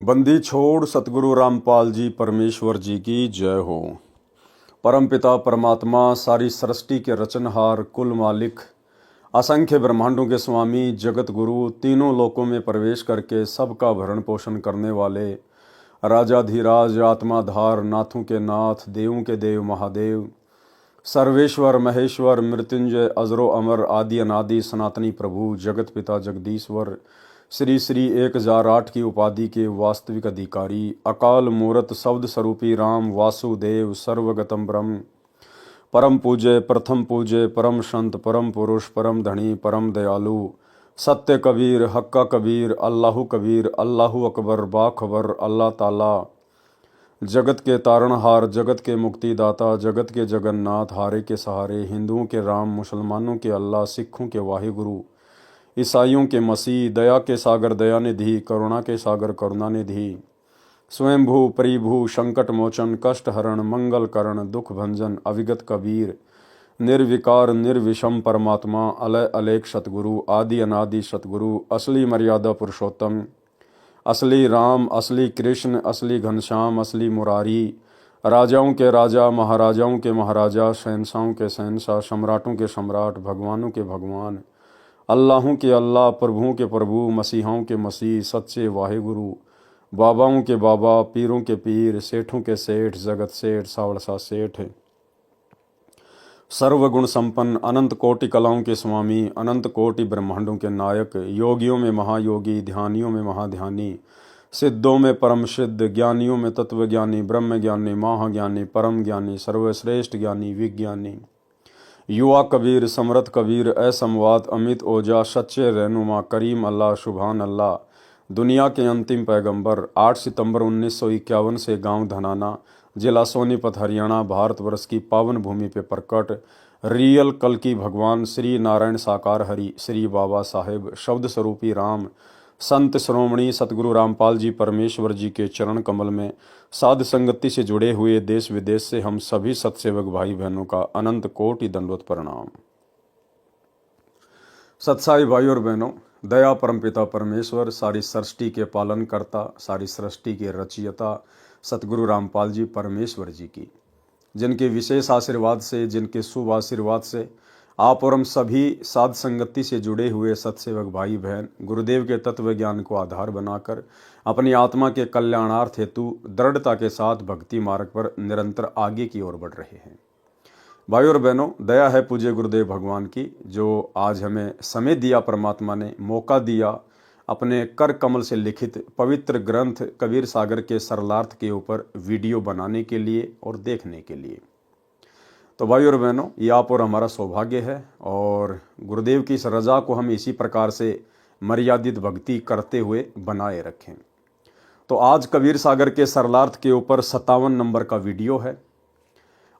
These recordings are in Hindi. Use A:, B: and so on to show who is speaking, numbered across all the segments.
A: बंदी छोड़ सतगुरु रामपाल जी परमेश्वर जी की जय हो। परमपिता परमात्मा सारी सृष्टि के रचनहार कुल मालिक असंख्य ब्रह्मांडों के स्वामी जगत गुरु तीनों लोकों में प्रवेश करके सबका भरण पोषण करने वाले राजाधिराज आत्माधार नाथों के नाथ देवों के देव महादेव सर्वेश्वर महेश्वर मृत्युंजय अजरो अमर आदि अनादि सनातनी प्रभु जगत पिता जगदीश्वर श्री श्री 1008 की उपाधि के वास्तविक अधिकारी अकाल मूरत शब्द स्वरूपी राम वासुदेव सर्वगतम ब्रह्म परम पूज्य प्रथम पूज्य परम संत परम पुरुष परम धनी परम दयालु सत्य कबीर हक्का कबीर अल्लाहु कबीर अल्लाहु अकबर बाखबर अल्लाह ताला जगत के तारणहार जगत के मुक्तिदाता जगत के जगन्नाथ हारे के सहारे हिंदुओं के राम मुसलमानों के अल्लाह सिखों के वाहिगुरु ईसाइयों के मसीह दया के सागर दयानिधि करुणा के सागर करुणानिधि स्वयंभू परिभू संकट मोचन कष्ट हरण मंगल करण दुख भंजन अविगत कबीर निर्विकार निर्विषम परमात्मा अलय अलेख सतगुरु आदि अनादि सतगुरु असली मर्यादा पुरुषोत्तम असली राम असली कृष्ण असली घनश्याम असली मुरारी राजाओं के राजा महाराजाओं के महाराजा शहंशाहों के शहंशाह सम्राटों के सम्राट भगवानों के भगवान अल्लाहों के अल्लाह प्रभुओं के प्रभु मसीहाओं के मसीह सच्चे वाहिगुरु बाबाओं के बाबा पीरों के पीर सेठों के सेठ जगत सेठ सावड़सा सेठ सर्वगुण संपन्न अनंत कोटि कलाओं के स्वामी अनंत कोटि ब्रह्मांडों के नायक योगियों में महायोगी ध्यानियों में महाध्यानी सिद्धों में परम सिद्ध ज्ञानियों में तत्वज्ञानी ब्रह्म ज्ञानी महाज्ञानी परम ज्ञानी सर्वश्रेष्ठ ज्ञानी विज्ञानी युवा कबीर समरथ कबीर असमवात अमित ओजा सच्चे रहनुमा करीम अल्लाह शुभान अल्लाह दुनिया के अंतिम पैगंबर 8 सितंबर 1951 से गांव धनाना जिला सोनीपत हरियाणा भारतवर्ष की पावन भूमि पे प्रकट रियल कल की भगवान श्री नारायण साकार हरि श्री बाबा साहेब शब्द स्वरूपी राम संत श्रोमणी सतगुरु रामपाल जी परमेश्वर जी के चरण कमल में साध संगति से जुड़े हुए देश विदेश से हम सभी सत्सेवक भाई बहनों का अनंत कोटि दंडवत प्रणाम। सत्साई भाई और बहनों, दया परमपिता परमेश्वर सारी सृष्टि के पालन करता सारी सृष्टि के रचयिता सतगुरु रामपाल जी परमेश्वर जी की जिनके विशेष आशीर्वाद से जिनके शुभ आशीर्वाद से आप और हम सभी साध संगति से जुड़े हुए सत्सेवक भाई बहन गुरुदेव के तत्व ज्ञान को आधार बनाकर अपनी आत्मा के कल्याणार्थ हेतु दृढ़ता के साथ भक्ति मार्ग पर निरंतर आगे की ओर बढ़ रहे हैं। भाई और बहनों, दया है पूज्य गुरुदेव भगवान की जो आज हमें समय दिया, परमात्मा ने मौका दिया अपने कर कमल से लिखित पवित्र ग्रंथ कबीर सागर के सरलार्थ के ऊपर वीडियो बनाने के लिए और देखने के लिए। तो भाई और बहनों, ये आप और हमारा सौभाग्य है और गुरुदेव की इस रजा को हम इसी प्रकार से मर्यादित भक्ति करते हुए बनाए रखें। तो आज कबीर सागर के सरलार्थ के ऊपर 57 नंबर का वीडियो है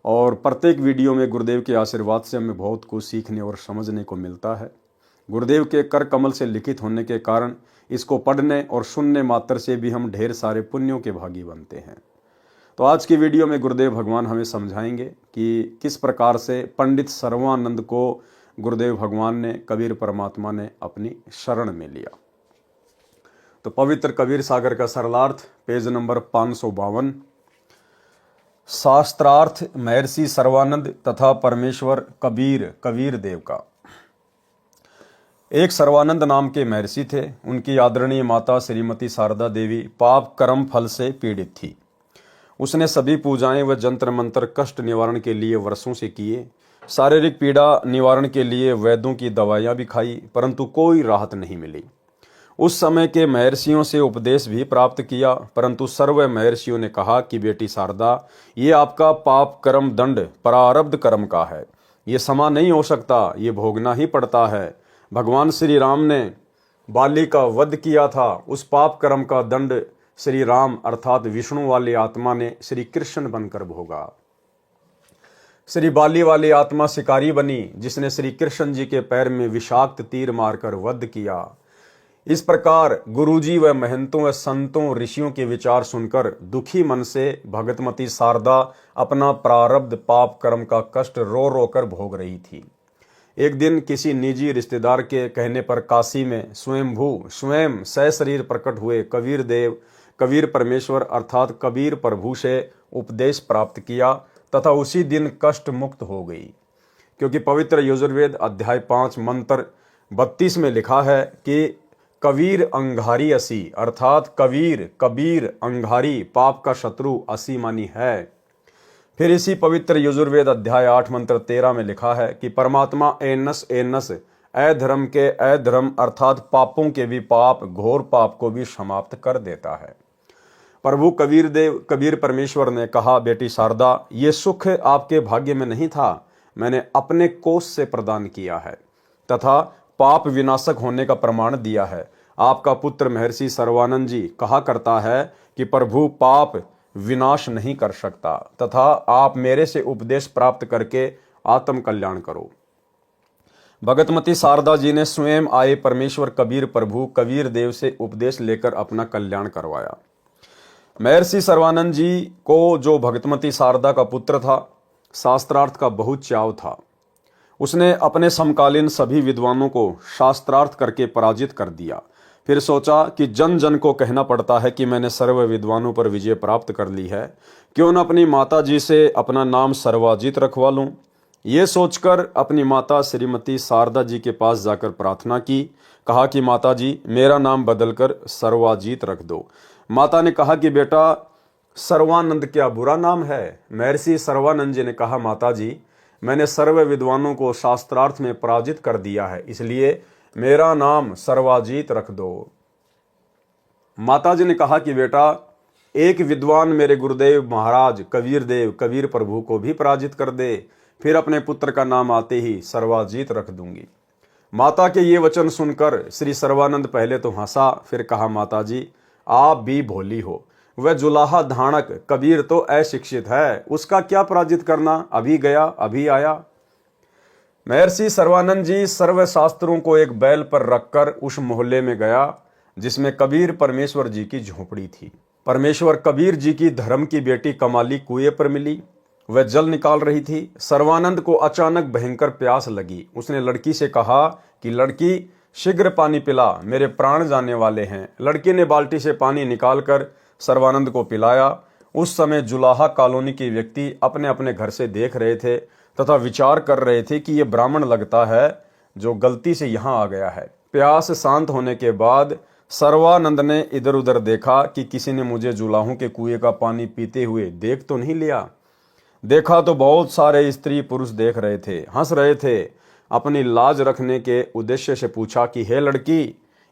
A: और प्रत्येक वीडियो में गुरुदेव के आशीर्वाद से हमें बहुत कुछ सीखने और समझने को मिलता है। गुरुदेव के कर कमल से लिखित होने के कारण इसको पढ़ने और सुनने मात्र से भी हम ढेर सारे पुण्यों के भागी बनते हैं। तो आज की वीडियो में गुरुदेव भगवान हमें समझाएंगे कि किस प्रकार से पंडित सर्वानंद को गुरुदेव भगवान ने कबीर परमात्मा ने अपनी शरण में लिया। तो पवित्र कबीर सागर का सरलार्थ पेज नंबर 552। शास्त्रार्थ महर्षि सर्वानंद तथा परमेश्वर कबीर देव का। एक सर्वानंद नाम के महर्षि थे। उनकी आदरणीय माता श्रीमती शारदा देवी पाप कर्म फल से पीड़ित थी। उसने सभी पूजाएं व जंत्र मंत्र कष्ट निवारण के लिए वर्षों से किए। शारीरिक पीड़ा निवारण के लिए वैद्यों की दवाइयां भी खाई, परंतु कोई राहत नहीं मिली। उस समय के महर्षियों से उपदेश भी प्राप्त किया, परंतु सर्व महर्षियों ने कहा कि बेटी शारदा, ये आपका पाप कर्म दंड प्रारब्ध कर्म का है, ये समा नहीं हो सकता, ये भोगना ही पड़ता है। भगवान श्री राम ने बाली का वध किया था, उस पाप कर्म का दंड श्री राम अर्थात विष्णु वाली आत्मा ने श्री कृष्ण बनकर भोगा। श्री बाली वाली आत्मा शिकारी बनी जिसने श्री कृष्ण जी के पैर में विषाक्त तीर मारकर वध किया। इस प्रकार गुरुजी व महंतों व संतों ऋषियों के विचार सुनकर दुखी मन से भगतमती शारदा अपना प्रारब्ध पाप कर्म का कष्ट रो रो कर भोग रही थी। एक दिन किसी निजी रिश्तेदार के कहने पर काशी में स्वयं सशरीर प्रकट हुए कबीर देव कबीर परमेश्वर अर्थात कबीर प्रभु से उपदेश प्राप्त किया तथा उसी दिन कष्ट मुक्त हो गई। क्योंकि पवित्र यजुर्वेद अध्याय 5 मंत्र 32 में लिखा है कि कबीर अंगारी असी, अर्थात कबीर अंगारी पाप का शत्रु असी मानी है। फिर इसी पवित्र यजुर्वेद अध्याय 8 मंत्र 13 में लिखा है कि परमात्मा एनस अधर्म के अधर्म अर्थात पापों के भी पाप, घोर पाप को भी समाप्त कर देता है। प्रभु कबीर परमेश्वर ने कहा, बेटी शारदा, ये सुख आपके भाग्य में नहीं था, मैंने अपने कोष से प्रदान किया है तथा पाप विनाशक होने का प्रमाण दिया है। आपका पुत्र महर्षि सर्वानंद जी कहा करता है कि प्रभु पाप विनाश नहीं कर सकता तथा आप मेरे से उपदेश प्राप्त करके आत्म कल्याण करो। भगतमती शारदा जी ने स्वयं आए परमेश्वर कबीर प्रभु कबीर देव से उपदेश लेकर अपना कल्याण करवाया। महर्षि सर्वानंद जी को जो भगतमती शारदा का पुत्र था, शास्त्रार्थ का बहुत चाव था। उसने अपने समकालीन सभी विद्वानों को शास्त्रार्थ करके पराजित कर दिया। फिर सोचा कि जन जन को कहना पड़ता है कि मैंने सर्व विद्वानों पर विजय प्राप्त कर ली है, क्यों न अपनी माता जी से अपना नाम सर्वाजीत रखवा लूं। ये सोचकर अपनी माता श्रीमती शारदा जी के पास जाकर प्रार्थना की। कहा कि माता जी, मेरा नाम बदलकर सर्वाजीत रख दो। माता ने कहा कि बेटा, सर्वानंद क्या बुरा नाम है? महर्षि सर्वानंद जी ने कहा, माता जी, मैंने सर्व विद्वानों को शास्त्रार्थ में पराजित कर दिया है, इसलिए मेरा नाम सर्वाजीत रख दो। माता जी ने कहा कि बेटा, एक विद्वान मेरे गुरुदेव महाराज कबीर प्रभु को भी पराजित कर दे, फिर अपने पुत्र का नाम आते ही सर्वाजीत रख दूंगी। माता के ये वचन सुनकर श्री सर्वानंद पहले तो हंसा, फिर कहा, माता जी, आप भी भोली हो। वह जुलाहा धाणक कबीर तो अशिक्षित है, उसका क्या पराजित करना, अभी गया अभी आया। महर्षि सर्वानंद जी सर्व शास्त्रों को एक बैल पर रखकर उस मोहल्ले में गया जिसमें कबीर परमेश्वर जी की झोपड़ी थी। परमेश्वर कबीर जी की धर्म की बेटी कमाली कुएं पर मिली। वह जल निकाल रही थी। सर्वानंद को अचानक भयंकर प्यास लगी। उसने लड़की से कहा कि लड़की, शीघ्र पानी पिला, मेरे प्राण जाने वाले हैं। लड़की ने बाल्टी से पानी निकालकर सर्वानंद को पिलाया। उस समय जुलाहा कॉलोनी के व्यक्ति अपने अपने घर से देख रहे थे तथा विचार कर रहे थे कि यह ब्राह्मण लगता है जो गलती से यहाँ आ गया है। प्यास शांत होने के बाद सर्वानंद ने इधर उधर देखा कि किसी ने मुझे जुलाहों के कुएं का पानी पीते हुए देख तो नहीं लिया। देखा तो बहुत सारे स्त्री पुरुष देख रहे थे, हंस रहे थे। अपनी लाज रखने के उद्देश्य से पूछा कि हे लड़की,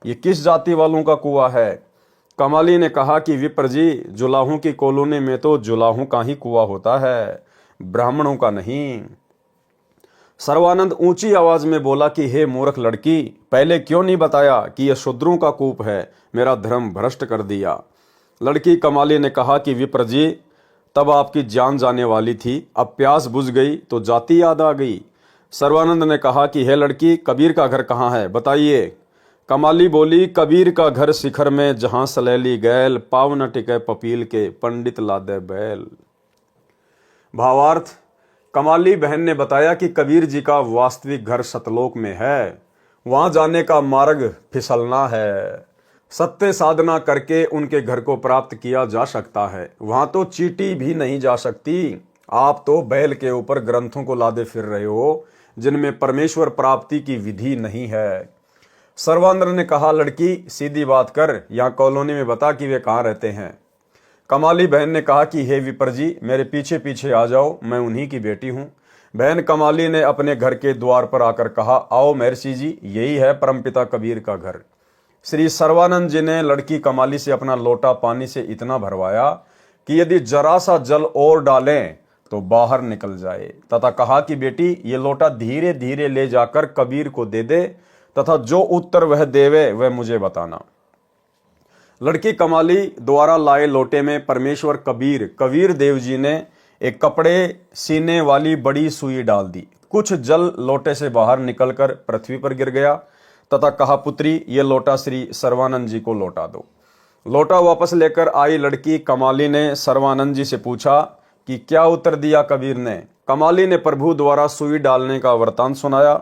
A: ये किस जाति वालों का कुआं है? कमाली ने कहा कि विप्र जी, जुलाहों की कॉलोनी में तो जुलाहों का ही कुआं होता है, ब्राह्मणों का नहीं। सर्वानंद ऊंची आवाज में बोला कि हे मूर्ख लड़की, पहले क्यों नहीं बताया कि यह शूद्रों का कूप है? मेरा धर्म भ्रष्ट कर दिया। लड़की कमाली ने कहा कि विप्र जी, तब आपकी जान जाने वाली थी, अब प्यास बुझ गई तो जाति याद आ गई। सर्वानंद ने कहा कि हे लड़की, कबीर का घर कहाँ है, बताइए। कमाली बोली, कबीर का घर शिखर में, जहां सलैली गैल, पाव न टिके पपील के, पंडित लादे बैल। भावार्थ, कमाली बहन ने बताया कि कबीर जी का वास्तविक घर सतलोक में है, वहां जाने का मार्ग फिसलना है। सत्य साधना करके उनके घर को प्राप्त किया जा सकता है, वहां तो चींटी भी नहीं जा सकती। आप तो बैल के ऊपर ग्रंथों को लादे फिर रहे हो जिनमें परमेश्वर प्राप्ति की विधि नहीं है। सर्वानंद ने कहा, लड़की सीधी बात कर, यहाँ कॉलोनी में बता कि वे कहाँ रहते हैं। कमाली बहन ने कहा कि हे विप्र जी, मेरे पीछे पीछे आ जाओ, मैं उन्हीं की बेटी हूँ। बहन कमाली ने अपने घर के द्वार पर आकर कहा, आओ महर्षि जी, यही है परमपिता कबीर का घर। श्री सर्वानंद जी ने लड़की कमाली से अपना लोटा पानी से इतना भरवाया कि यदि जरा सा जल और डालें तो बाहर निकल जाए, तथा कहा कि बेटी, ये लोटा धीरे धीरे ले जाकर कबीर को दे दे तथा जो उत्तर वह देवे वह मुझे बताना। लड़की कमाली द्वारा लाए लोटे में परमेश्वर कबीर देव जी ने एक कपड़े सीने वाली बड़ी सुई डाल दी। कुछ जल लोटे से बाहर निकलकर पृथ्वी पर गिर गया तथा कहा, पुत्री, ये लोटा श्री सर्वानंद जी को लौटा दो। लोटा वापस लेकर आई लड़की कमाली ने सर्वानंद जी से पूछा कि क्या उत्तर दिया कबीर ने। कमाली ने प्रभु द्वारा सुई डालने का वृतांत सुनाया।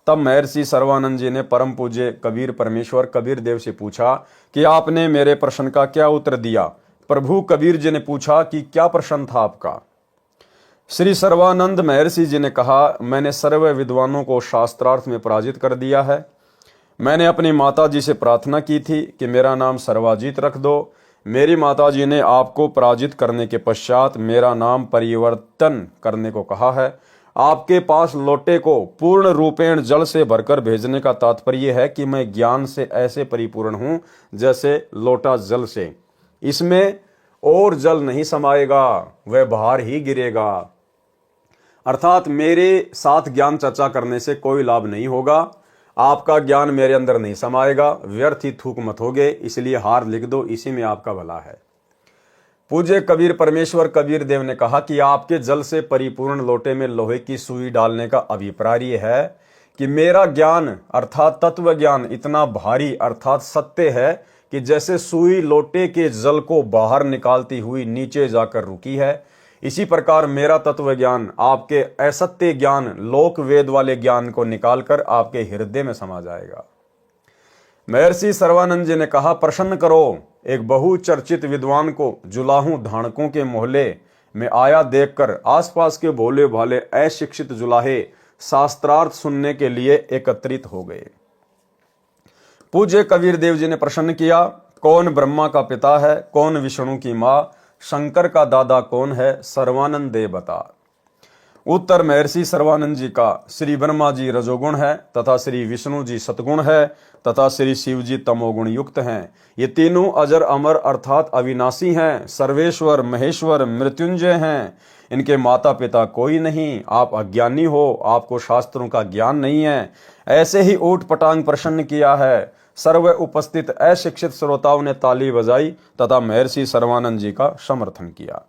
A: तब महर्षि सर्वानंद जी ने परम पूज्य कबीर परमेश्वर कबीर देव से पूछा कि आपने मेरे प्रश्न का क्या उत्तर दिया। प्रभु कबीर जी ने पूछा कि क्या प्रश्न था आपका। श्री सर्वानंद महर्षि जी ने कहा, मैंने सर्व विद्वानों को शास्त्रार्थ में पराजित कर दिया है। मैंने अपनी माता जी से प्रार्थना की थी कि मेरा नाम सर्वाजीत रख दो। मेरी माता जी ने आपको पराजित करने के पश्चात मेरा नाम परिवर्तन करने को कहा है। आपके पास लोटे को पूर्ण रूपेण जल से भरकर भेजने का तात्पर्य है कि मैं ज्ञान से ऐसे परिपूर्ण हूं जैसे लोटा जल से, इसमें और जल नहीं समाएगा, वह बाहर ही गिरेगा। अर्थात मेरे साथ ज्ञान चर्चा करने से कोई लाभ नहीं होगा, आपका ज्ञान मेरे अंदर नहीं समाएगा, व्यर्थ ही थूक मत होगे, इसलिए हार लिख दो, इसी में आपका भला है। पूज्य कबीर परमेश्वर कबीर देव ने कहा कि आपके जल से परिपूर्ण लोटे में लोहे की सुई डालने का अभिप्राय है कि मेरा ज्ञान अर्थात तत्व ज्ञान इतना भारी अर्थात सत्य है कि जैसे सुई लोटे के जल को बाहर निकालती हुई नीचे जाकर रुकी है, इसी प्रकार मेरा तत्व ज्ञान आपके असत्य ज्ञान लोक वेद वाले ज्ञान को निकालकर आपके हृदय में समा जाएगा। महर्षि सर्वानंद जी ने कहा, प्रसन्न करो, एक बहुचर्चित विद्वान को जुलाहू धानकों के मोहल्ले में आया देखकर आसपास के भोले भाले अशिक्षित जुलाहे शास्त्रार्थ सुनने के लिए एकत्रित हो गए। पूज्य कबीर देव जी ने प्रश्न किया, कौन ब्रह्मा का पिता है, कौन विष्णु की मां, शंकर का दादा कौन है, सर्वानंद दे बता। उत्तर महर्षि सर्वानंद जी का, श्री ब्रह्मा जी रजोगुण है तथा श्री विष्णु जी सतगुण है तथा श्री शिव जी तमोगुण युक्त हैं। ये तीनों अजर अमर अर्थात अविनाशी हैं, सर्वेश्वर महेश्वर मृत्युंजय हैं। इनके माता पिता कोई नहीं, आप अज्ञानी हो, आपको शास्त्रों का ज्ञान नहीं है। ऐसे ही ऊट पटांग प्रसन्न किया है। सर्व उपस्थित अशिक्षित श्रोताओं ने ताली बजाई तथा महर्षि सर्वानंद जी का समर्थन किया।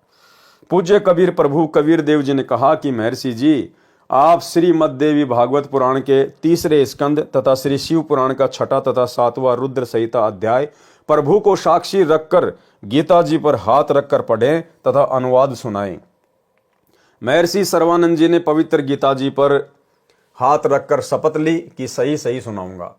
A: पूज्य कबीर प्रभु कबीर देव जी ने कहा कि महर्षि जी, आप श्रीमद् देवी भागवत पुराण के 3रे स्कंद तथा श्री शिव पुराण का 6ठा तथा 7वां रुद्र संहिता अध्याय प्रभु को साक्षी रखकर गीता जी पर हाथ रखकर पढ़ें तथा अनुवाद सुनाएं। महर्षि सर्वानंद जी ने पवित्र गीता जी पर हाथ रखकर शपथ ली कि सही सही सुनाऊंगा।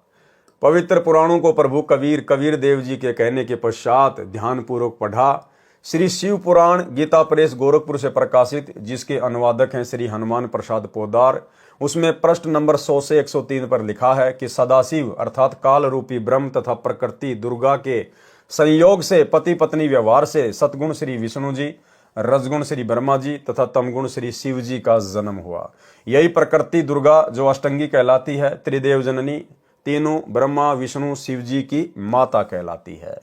A: पवित्र पुराणों को प्रभु कबीर देव जी के कहने के पश्चात ध्यानपूर्वक पढ़ा। श्री शिव पुराण गीता प्रेस गोरखपुर से प्रकाशित, जिसके अनुवादक हैं श्री हनुमान प्रसाद पोदार, उसमें पृष्ठ नंबर 100 से 103 पर लिखा है कि सदाशिव अर्थात काल रूपी ब्रह्म तथा प्रकृति दुर्गा के संयोग से पति पत्नी व्यवहार से सतगुण श्री विष्णु जी, रजगुण श्री ब्रह्मा जी तथा तमगुण श्री शिव जी का जन्म हुआ। यही प्रकृति दुर्गा जो अष्टंगी कहलाती है, त्रिदेव जननी, तीनों ब्रह्मा विष्णु शिव जी की माता कहलाती है।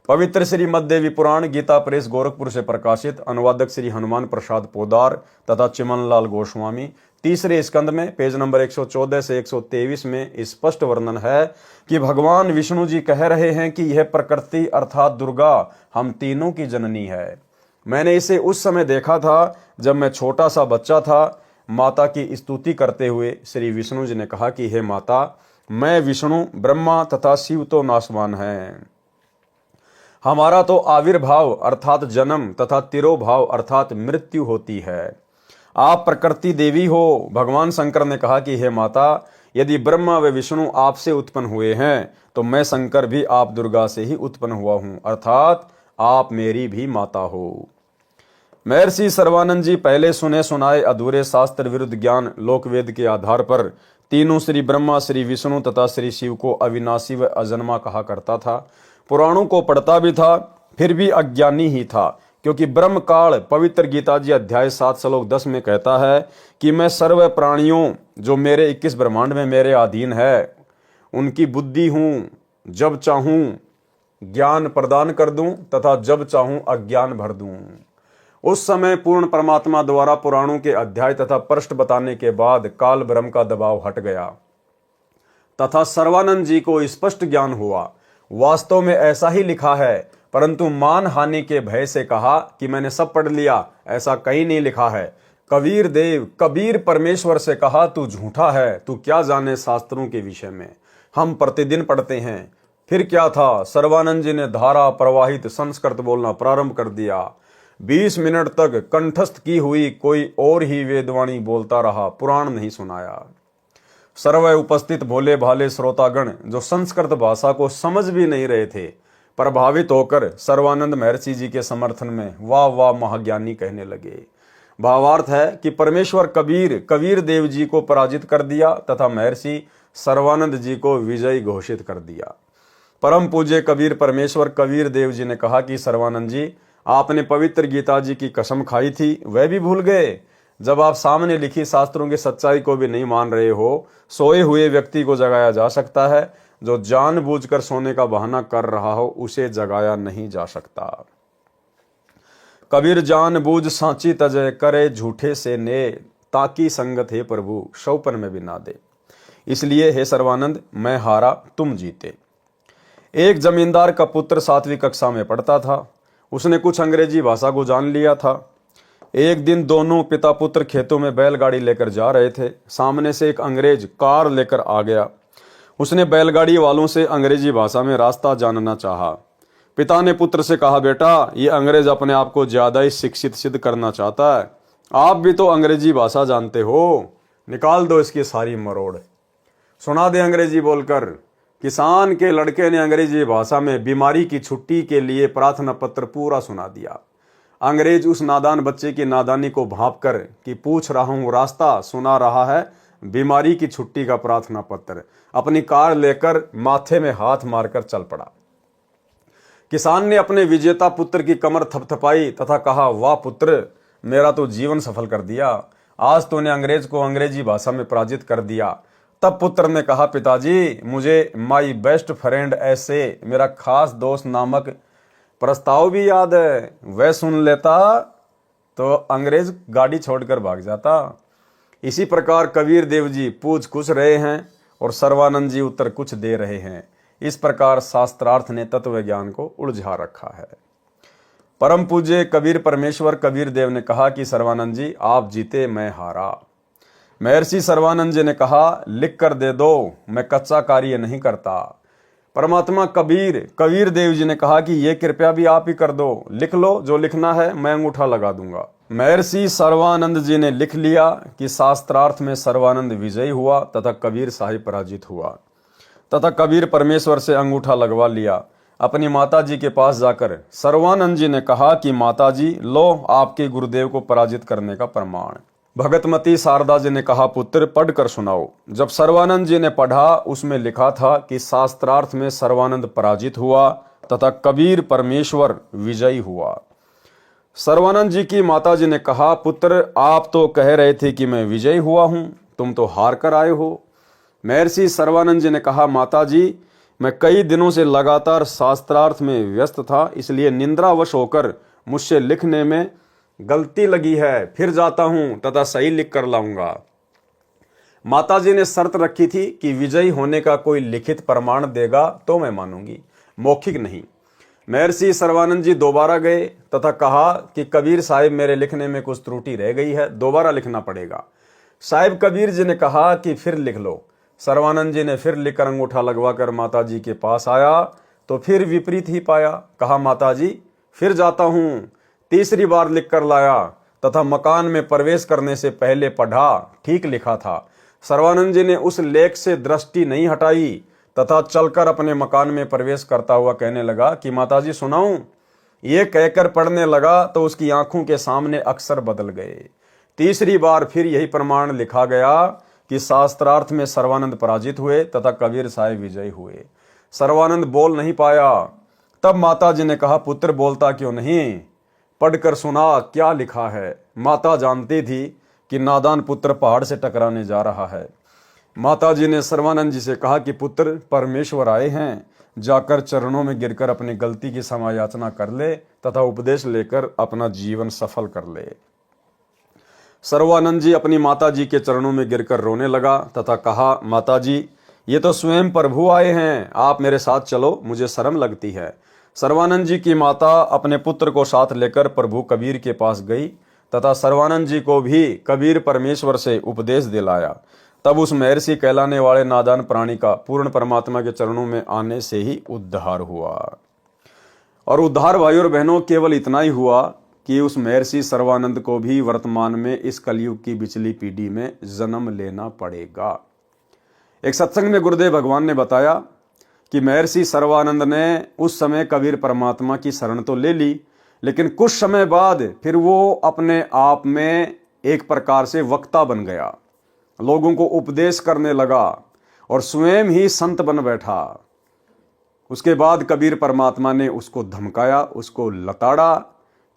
A: पवित्र श्री मद्देवी पुराण गीता प्रेस गोरखपुर से प्रकाशित, अनुवादक श्री हनुमान प्रसाद पोदार तथा चिमनलाल गोस्वामी, 3रे स्कंद में पेज नंबर 114 से 123 में स्पष्ट वर्णन है कि भगवान विष्णु जी कह रहे हैं कि यह प्रकृति अर्थात दुर्गा हम तीनों की जननी है। मैंने इसे उस समय देखा था जब मैं छोटा सा बच्चा था। माता की स्तुति करते हुए श्री विष्णु जी ने कहा कि हे माता, मैं विष्णु ब्रह्मा तथा शिव तो नाशवान हैं, हमारा तो आविर्भाव अर्थात जन्म तथा तिरोभाव अर्थात मृत्यु होती है। आप प्रकृति देवी हो। भगवान शंकर ने कहा कि हे माता, यदि ब्रह्मा व विष्णु आपसे उत्पन्न हुए हैं तो मैं शंकर भी आप दुर्गा से ही उत्पन्न हुआ हूं, अर्थात आप मेरी भी माता हो। महर्षि सर्वानंद जी पहले सुने सुनाए अधूरे शास्त्र विरुद्ध ज्ञान लोकवेद के आधार पर तीनों श्री ब्रह्मा श्री विष्णु तथा श्री शिव को अविनाशी व अजन्मा कहा करता था। पुराणों को पढ़ता भी था, फिर भी अज्ञानी ही था, क्योंकि ब्रह्म काल पवित्र गीता जी अध्याय 7 श्लोक 10 में कहता है कि मैं सर्व प्राणियों जो मेरे 21 ब्रह्मांड में मेरे अधीन है उनकी बुद्धि हूं, जब चाहूं ज्ञान प्रदान कर दूं तथा जब चाहूं अज्ञान भर दूं। उस समय पूर्ण परमात्मा द्वारा पुराणों के अध्याय तथा पृष्ठ बताने के बाद काल ब्रह्म का दबाव हट गया तथा सर्वानंद जी को स्पष्ट ज्ञान हुआ। वास्तव में ऐसा ही लिखा है, परंतु मान हानि के भय से कहा कि मैंने सब पढ़ लिया, ऐसा कहीं नहीं लिखा है। कबीर परमेश्वर से कहा, तू झूठा है, तू क्या जाने शास्त्रों के विषय में, हम प्रतिदिन पढ़ते हैं। फिर क्या था, सर्वानंद जी ने धारा प्रवाहित संस्कृत बोलना प्रारंभ कर दिया। 20 मिनट तक कंठस्थ की हुई कोई और ही वेदवाणी बोलता रहा, पुराण नहीं सुनाया। सर्व उपस्थित भोले भाले श्रोतागण जो संस्कृत भाषा को समझ भी नहीं रहे थे, प्रभावित होकर सर्वानंद महर्षि जी के समर्थन में वाह वाह महाज्ञानी कहने लगे। भावार्थ है कि परमेश्वर कबीर देव जी को पराजित कर दिया तथा महर्षि सर्वानंद जी को विजयी घोषित कर दिया। परम पूज्य कबीर परमेश्वर कबीर देव जी ने कहा कि सर्वानंद जी, आपने पवित्र गीता जी की कसम खाई थी, वह भी भूल गए। जब आप सामने लिखी शास्त्रों की सच्चाई को भी नहीं मान रहे हो, सोए हुए व्यक्ति को जगाया जा सकता है, जो जानबूझकर सोने का बहाना कर रहा हो उसे जगाया नहीं जा सकता। कबीर जानबूझ सांची तजय करे झूठे से ने, ताकि संगत है प्रभु शौपन में भी ना दे। इसलिए हे सर्वानंद, मैं हारा तुम जीते। एक जमींदार का पुत्र 7वीं कक्षा में पढ़ता था। उसने कुछ अंग्रेजी भाषा को जान लिया था। एक दिन दोनों पिता पुत्र खेतों में बैलगाड़ी लेकर जा रहे थे। सामने से एक अंग्रेज कार लेकर आ गया। उसने बैलगाड़ी वालों से अंग्रेजी भाषा में रास्ता जानना चाहा। पिता ने पुत्र से कहा, बेटा, ये अंग्रेज अपने आप को ज्यादा ही शिक्षित सिद्ध करना चाहता है। आप भी तो अंग्रेजी भाषा जानते हो, निकाल दो इसकी सारी मरोड़, सुना दे अंग्रेजी बोलकर। किसान के लड़के ने अंग्रेजी भाषा में बीमारी की छुट्टी के लिए प्रार्थना पत्र पूरा सुना दिया। अंग्रेज उस नादान बच्चे की नादानी को भांप कर कि पूछ रहा हूं रास्ता, सुना रहा है बीमारी की छुट्टी का प्रार्थना पत्र, अपनी कार लेकर माथे में हाथ मारकर चल पड़ा। किसान ने अपने विजेता पुत्र की कमर थपथपाई तथा कहा, वाह पुत्र, मेरा तो जीवन सफल कर दिया। आज तूने अंग्रेज को अंग्रेजी भाषा में पराजित कर दिया। तब पुत्र ने कहा, पिताजी, मुझे माई बेस्ट फ्रेंड ऐसे मेरा खास दोस्त नामक प्रस्ताव भी याद है। वह सुन लेता तो अंग्रेज गाड़ी छोड़कर भाग जाता। इसी प्रकार कबीर देव जी पूछ कुछ रहे हैं और सर्वानंद जी उत्तर कुछ दे रहे हैं। इस प्रकार शास्त्रार्थ ने तत्व ज्ञान को उलझा रखा है। परम पूज्य कबीर परमेश्वर कबीर देव ने कहा कि सर्वानंद जी, आप जीते, मैं हारा। महर्षि सर्वानंद जी ने कहा, लिख कर दे दो, मैं कच्चा कार्य नहीं करता। परमात्मा कबीर देव जी ने कहा कि ये कृपया भी आप ही कर दो, लिख लो, जो लिखना है मैं अंगूठा लगा दूंगा। महर्षि सर्वानंद जी ने लिख लिया कि शास्त्रार्थ में सर्वानंद विजयी हुआ तथा कबीर साहिब पराजित हुआ, तथा कबीर परमेश्वर से अंगूठा लगवा लिया। अपनी माता जी के पास जाकर सर्वानंद जी ने कहा कि माता जी, लो आपके गुरुदेव को पराजित करने का प्रमाण। भगतमती शारदा जी ने कहा, पुत्र, पढ़कर सुनाओ। जब सर्वानंद जी ने पढ़ा, उसमें लिखा था कि शास्त्रार्थ में सर्वानंद पराजित हुआ तथा कबीर परमेश्वर विजयी हुआ। सर्वानंद जी की माता जी ने कहा, पुत्र, आप तो कह रहे थे कि मैं विजयी हुआ हूं, तुम तो हार कर आए हो। महर्षि सर्वानंद जी ने कहा, माता जी, मैं कई दिनों से लगातार शास्त्रार्थ में व्यस्त था, इसलिए निंद्रावश होकर मुझसे लिखने में गलती लगी है। फिर जाता हूं तथा सही लिख कर लाऊंगा। माताजी ने शर्त रखी थी कि विजयी होने का कोई लिखित प्रमाण देगा तो मैं मानूंगी, मौखिक नहीं। महर्षि सर्वानंद जी दोबारा गए तथा कहा कि कबीर साहिब, मेरे लिखने में कुछ त्रुटि रह गई है, दोबारा लिखना पड़ेगा। साहिब कबीर जी ने कहा कि फिर लिख लो। सर्वानंद जी ने फिर लिखकर अंगूठा लगवाकर माता जी के पास आया तो फिर विपरीत ही पाया। कहा, माता जी, फिर जाता हूं। तीसरी बार लिख कर लाया तथा मकान में प्रवेश करने से पहले पढ़ा, ठीक लिखा था। सर्वानंद जी ने उस लेख से दृष्टि नहीं हटाई तथा चलकर अपने मकान में प्रवेश करता हुआ कहने लगा कि माताजी सुनाऊं। ये कहकर पढ़ने लगा तो उसकी आंखों के सामने अक्षर बदल गए। तीसरी बार फिर यही प्रमाण लिखा गया कि शास्त्रार्थ में सर्वानंद पराजित हुए तथा कबीर साहिब विजयी हुए। सर्वानंद बोल नहीं पाया। तब माता जी ने कहा, पुत्र, बोलता क्यों नहीं, पढ़कर सुना क्या लिखा है। माता जानती थी कि नादान पुत्र पहाड़ से टकराने जा रहा है। माता जी ने सर्वानंद जी से कहा कि पुत्र, परमेश्वर आए हैं, जाकर चरणों में गिरकर अपनी गलती की क्षमा याचना कर ले तथा उपदेश लेकर अपना जीवन सफल कर ले। सर्वानंद जी अपनी माता जी के चरणों में गिरकर रोने लगा तथा कहा, माता जी, ये तो स्वयं प्रभु आए हैं, आप मेरे साथ चलो, मुझे शर्म लगती है। सर्वानंद जी की माता अपने पुत्र को साथ लेकर प्रभु कबीर के पास गई तथा सर्वानंद जी को भी कबीर परमेश्वर से उपदेश दिलाया। तब उस महर्षि कहलाने वाले नादान प्राणी का पूर्ण परमात्मा के चरणों में आने से ही उद्धार हुआ। और उद्धार भाई और बहनों केवल इतना ही हुआ कि उस महर्षि सर्वानंद को भी वर्तमान में इस कलयुग की बिचली पीढ़ी में जन्म लेना पड़ेगा। एक सत्संग में गुरुदेव भगवान ने बताया कि महर्षि सर्वानंद ने उस समय कबीर परमात्मा की शरण तो ले ली, लेकिन कुछ समय बाद फिर वो अपने आप में एक प्रकार से वक्ता बन गया, लोगों को उपदेश करने लगा और स्वयं ही संत बन बैठा। उसके बाद कबीर परमात्मा ने उसको धमकाया, उसको लताड़ा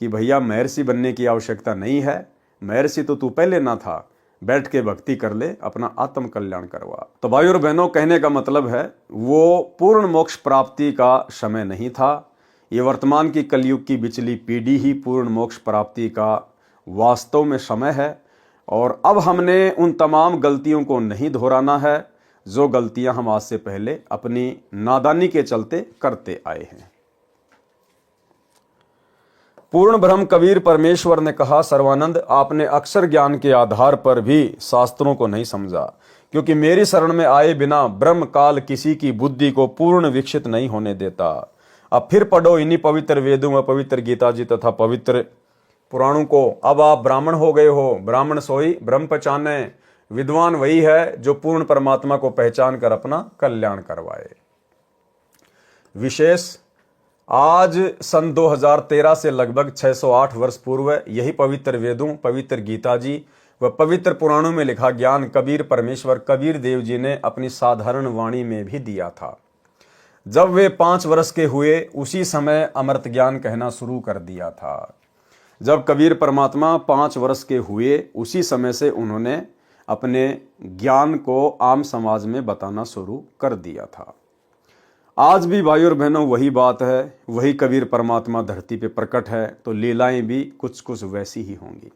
A: कि भैया महर्षि बनने की आवश्यकता नहीं है, महर्षि तो तू पहले ना था, बैठ के भक्ति कर ले, अपना आत्म कल्याण करवा। तो भाई और बहनों, कहने का मतलब है वो पूर्ण मोक्ष प्राप्ति का समय नहीं था। ये वर्तमान की कलयुग की बिचली पीढ़ी ही पूर्ण मोक्ष प्राप्ति का वास्तव में समय है। और अब हमने उन तमाम गलतियों को नहीं दोहराना है जो गलतियां हम आज से पहले अपनी नादानी के चलते करते आए हैं। पूर्ण ब्रह्म कबीर परमेश्वर ने कहा, सर्वानंद आपने अक्षर ज्ञान के आधार पर भी शास्त्रों को नहीं समझा, क्योंकि मेरी शरण में आए बिना ब्रह्म काल किसी की बुद्धि को पूर्ण विकसित नहीं होने देता। अब फिर पढ़ो इन्हीं पवित्र वेदों व पवित्र गीता जी तथा पवित्र पुराणों को। अब आप ब्राह्मण हो गए हो, ब्राह्मण सोई ब्रह्म पहचाने, विद्वान वही है जो पूर्ण परमात्मा को पहचान कर अपना कल्याण करवाए। विशेष आज सन 2013 से लगभग 608 वर्ष पूर्व यही पवित्र वेदों, पवित्र गीता जी व पवित्र पुराणों में लिखा ज्ञान कबीर परमेश्वर कबीर देव जी ने अपनी साधारण वाणी में भी दिया था। जब वे 5 वर्ष के हुए उसी समय अमृत ज्ञान कहना शुरू कर दिया था। जब कबीर परमात्मा 5 वर्ष के हुए उसी समय से उन्होंने अपने ज्ञान को आम समाज में बताना शुरू कर दिया था। आज भी भाई और बहनों वही बात है, वही कबीर परमात्मा धरती पे प्रकट है, तो लीलाएं भी कुछ कुछ वैसी ही होंगी।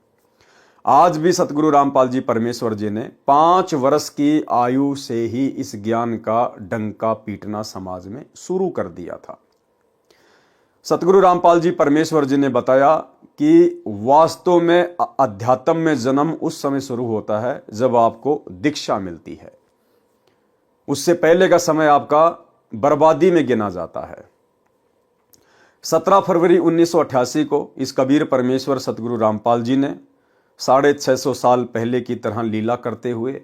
A: आज भी सतगुरु रामपाल जी परमेश्वर जी ने 5 वर्ष की आयु से ही इस ज्ञान का डंका पीटना समाज में शुरू कर दिया था। सतगुरु रामपाल जी परमेश्वर जी ने बताया कि वास्तव में अध्यात्म में जन्म उस समय शुरू होता है जब आपको दीक्षा मिलती है। उससे पहले का समय आपका बर्बादी में गिना जाता है। 17 फरवरी 1988 को इस कबीर परमेश्वर सतगुरु रामपाल जी ने 650 साल पहले की तरह लीला करते हुए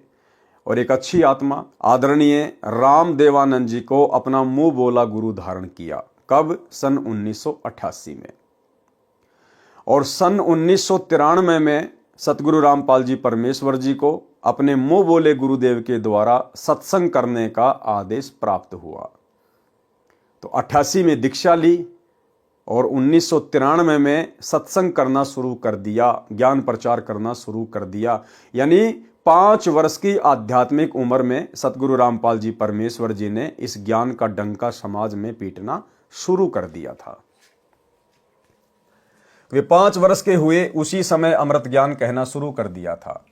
A: और एक अच्छी आत्मा आदरणीय राम देवानंद जी को अपना मुंह बोला गुरु धारण किया। कब? सन 1988 में। और सन 1993 में सतगुरु रामपाल जी परमेश्वर जी को अपने मुंह बोले गुरुदेव के द्वारा सत्संग करने का आदेश प्राप्त हुआ। तो 88 में दीक्षा ली और 1993 में सत्संग करना शुरू कर दिया, ज्ञान प्रचार करना शुरू कर दिया। यानी 5 वर्ष की आध्यात्मिक उम्र में सतगुरु रामपाल जी परमेश्वर जी ने इस ज्ञान का डंका समाज में पीटना शुरू कर दिया था। वे 5 वर्ष के हुए उसी समय अमृत ज्ञान कहना शुरू कर दिया था,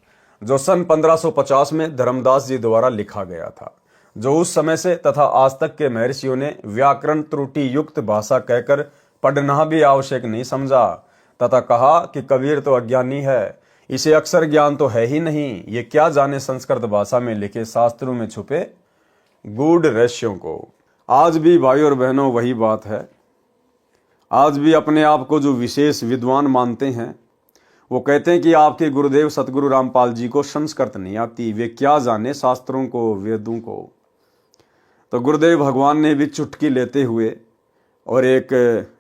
A: जो सन 1550 में धर्मदास जी द्वारा लिखा गया था, जो उस समय से तथा आज तक के महर्षियों ने व्याकरण त्रुटि युक्त भाषा कहकर पढ़ना भी आवश्यक नहीं समझा तथा कहा कि कबीर तो अज्ञानी है, इसे अक्षर ज्ञान तो है ही नहीं, ये क्या जाने संस्कृत भाषा में लिखे शास्त्रों में छुपे गूढ़ रहस्यों को। आज भी भाई और बहनों वही बात है। आज भी अपने आप को जो विशेष विद्वान मानते हैं वो कहते हैं कि आपके गुरुदेव सतगुरु रामपाल जी को संस्कृत नहीं आती, वे क्या जाने शास्त्रों को, वेदों को। तो गुरुदेव भगवान ने भी चुटकी लेते हुए और एक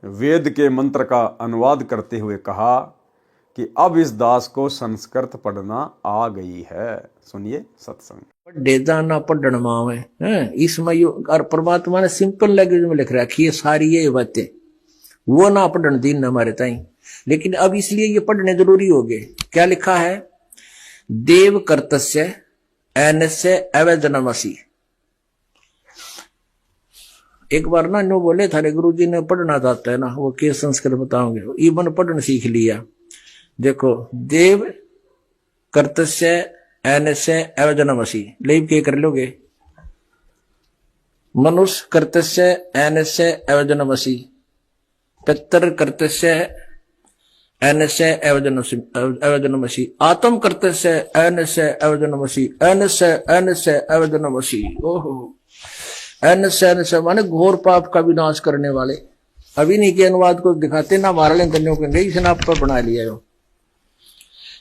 A: वेद के मंत्र का अनुवाद करते हुए कहा कि अब इस दास को संस्कृत पढ़ना आ गई है। सुनिए सत्संग।
B: पढ़े जाना पढ़न मावे है, इसमें और परमात्मा ने सिंपल लैंग्वेज में लिख रखी है सारी ये बातें, वो ना पढ़न दीन हमारे ताई, लेकिन अब इसलिए ये पढ़ने जरूरी हो गए। क्या लिखा है? देव कर्तस्य एनस्य अवैधनमसी। एक बार ना नो बोले थारे गुरु जी ने पढ़ना चाहता है ना, वो के संस्कृत बताओगे, इवन पढ़ना सीख लिया। देखो, देव कर्तस्य एनस्य अवैधनमसी लेब के कर लोगे, मनुष्य कर्तस्य एनस्य अवैधनमसी, पितर कर्तस्य एनस्य अवैधनमसी, आत्म कर्तस्य एनस्य अवैधनमसी, एनस्य एनस्य अवैधनमसी। ओहो, एनस्य एनस्य माने घोर पाप का विनाश करने वाले। अभी नहीं के अनुवाद को दिखाते ना, मारा लें तन्यों के गई से आप पर बना लिया हो,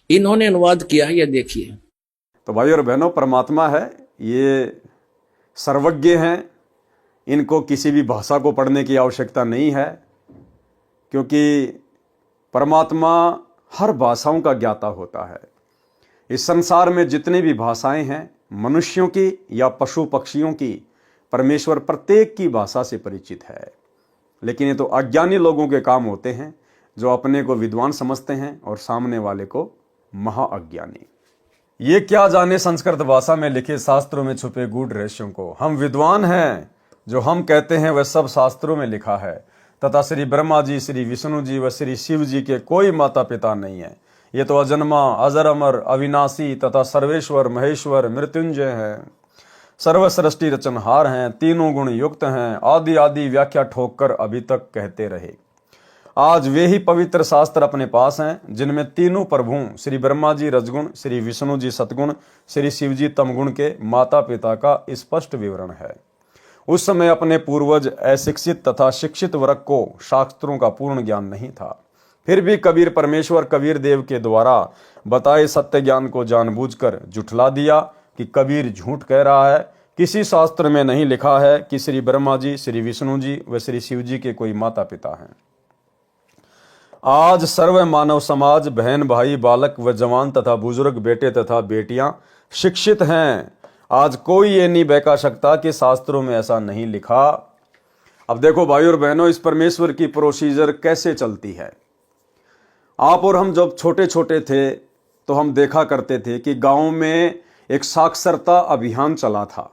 B: इन्होंने अनुवाद किया है, ये देखिए।
A: तो भाई और बहनों, परमात्मा है, ये सर्वज्ञ हैं, इनको किसी भी भाषा को पढ़ने की आवश्यकता नहीं है, क्योंकि परमात्मा हर भाषाओं का ज्ञाता होता है। इस संसार में जितनी भी भाषाएं हैं, मनुष्यों की या पशु पक्षियों की, परमेश्वर प्रत्येक की भाषा से परिचित है। लेकिन ये तो अज्ञानी लोगों के काम होते हैं, जो अपने को विद्वान समझते हैं और सामने वाले को महाअज्ञानी। ये क्या जाने संस्कृत भाषा में लिखे शास्त्रों में छुपे गूढ़ रहस्यों को। हम विद्वान हैं, जो हम कहते हैं वह सब शास्त्रों में लिखा है, तथा श्री ब्रह्मा जी, श्री विष्णु जी व श्री शिव जी के कोई माता पिता नहीं है। ये तो अजन्मा, अजर अमर, अविनाशी तथा सर्वेश्वर, महेश्वर, मृत्युंजय हैं, सर्वसृष्टि रचनहार हैं, तीनों गुण युक्त हैं, आदि आदि व्याख्या ठोक कर अभी तक कहते रहे। आज वे ही पवित्र शास्त्र अपने पास हैं, जिनमें तीनों प्रभुओं श्री ब्रह्मा जी रजगुण, श्री विष्णु जी सतगुण, श्री शिव जी तमगुण के माता पिता का स्पष्ट विवरण है। उस समय अपने पूर्वज अशिक्षित तथा शिक्षित वर्ग को शास्त्रों का पूर्ण ज्ञान नहीं था। फिर भी कबीर परमेश्वर कबीर देव के द्वारा बताए सत्य ज्ञान को जानबूझकर जुठला दिया कि कबीर झूठ कह रहा है। किसी शास्त्र में नहीं लिखा है कि श्री ब्रह्मा जी, श्री विष्णु जी व श्री शिव जी के कोई माता पिता हैं। आज सर्व मानव समाज, बहन भाई, बालक व जवान तथा बुजुर्ग, बेटे तथा बेटियां शिक्षित हैं। आज कोई ये नहीं बहका सकता कि शास्त्रों में ऐसा नहीं लिखा। अब देखो भाई और बहनों, इस परमेश्वर की प्रोसीजर कैसे चलती है। आप और हम जब छोटे छोटे थे तो हम देखा करते थे कि गांव में एक साक्षरता अभियान चला था।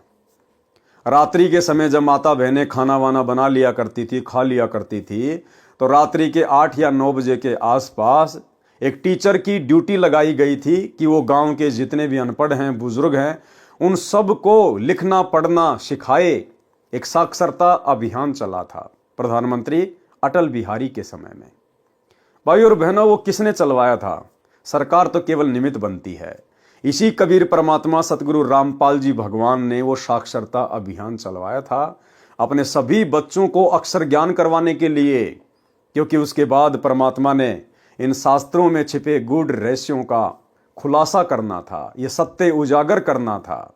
A: रात्रि के समय जब माता बहनें खाना वाना बना लिया करती थी, खा लिया करती थी, तो रात्रि के 8 या 9 बजे के आसपास एक टीचर की ड्यूटी लगाई गई थी कि वो गांव के जितने भी अनपढ़ हैं, बुजुर्ग हैं, उन सब को लिखना पढ़ना सिखाए। एक साक्षरता अभियान चला था प्रधानमंत्री अटल बिहारी के समय में। भाई और बहनों, वो किसने चलवाया था? सरकार तो केवल निमित्त बनती है। इसी कबीर परमात्मा सतगुरु रामपाल जी भगवान ने वो साक्षरता अभियान चलवाया था अपने सभी बच्चों को अक्षर ज्ञान करवाने के लिए, क्योंकि उसके बाद परमात्मा ने इन शास्त्रों में छिपे गूढ़ रहस्यों का खुलासा करना था, ये सत्य उजागर करना था।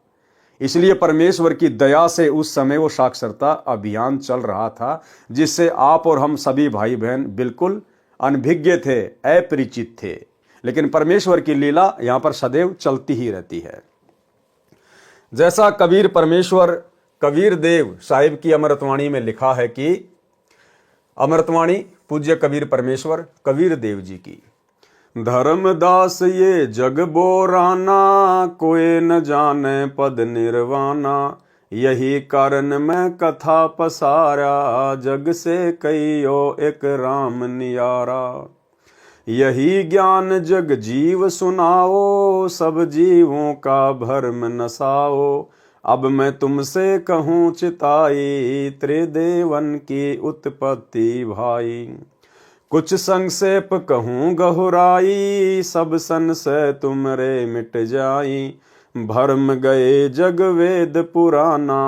A: इसलिए परमेश्वर की दया से उस समय वो साक्षरता अभियान चल रहा था, जिससे आप और हम सभी भाई बहन बिल्कुल अनभिज्ञ थे, अपरिचित थे। लेकिन परमेश्वर की लीला यहां पर सदैव चलती ही रहती है। जैसा कबीर परमेश्वर कबीर देव साहिब की अमृतवाणी में लिखा है कि अमृतवाणी पूज्य कबीर परमेश्वर कबीर देव जी की, धर्मदास ये जग बोराना, कोई न जाने पद निर्वाणा, यही कारण मैं कथा पसारा, जग से कईयो एक राम नियारा। यही ज्ञान जग जीव सुनाओ, सब जीवों का भरम नसाओ। अब मैं तुमसे कहूँ चिताई, त्रिदेवन की उत्पत्ति भाई। कुछ संक्षेप कहूँ गहुराई, सब संशय तुमरे मिट जाई। भरम गए जग वेद पुराना,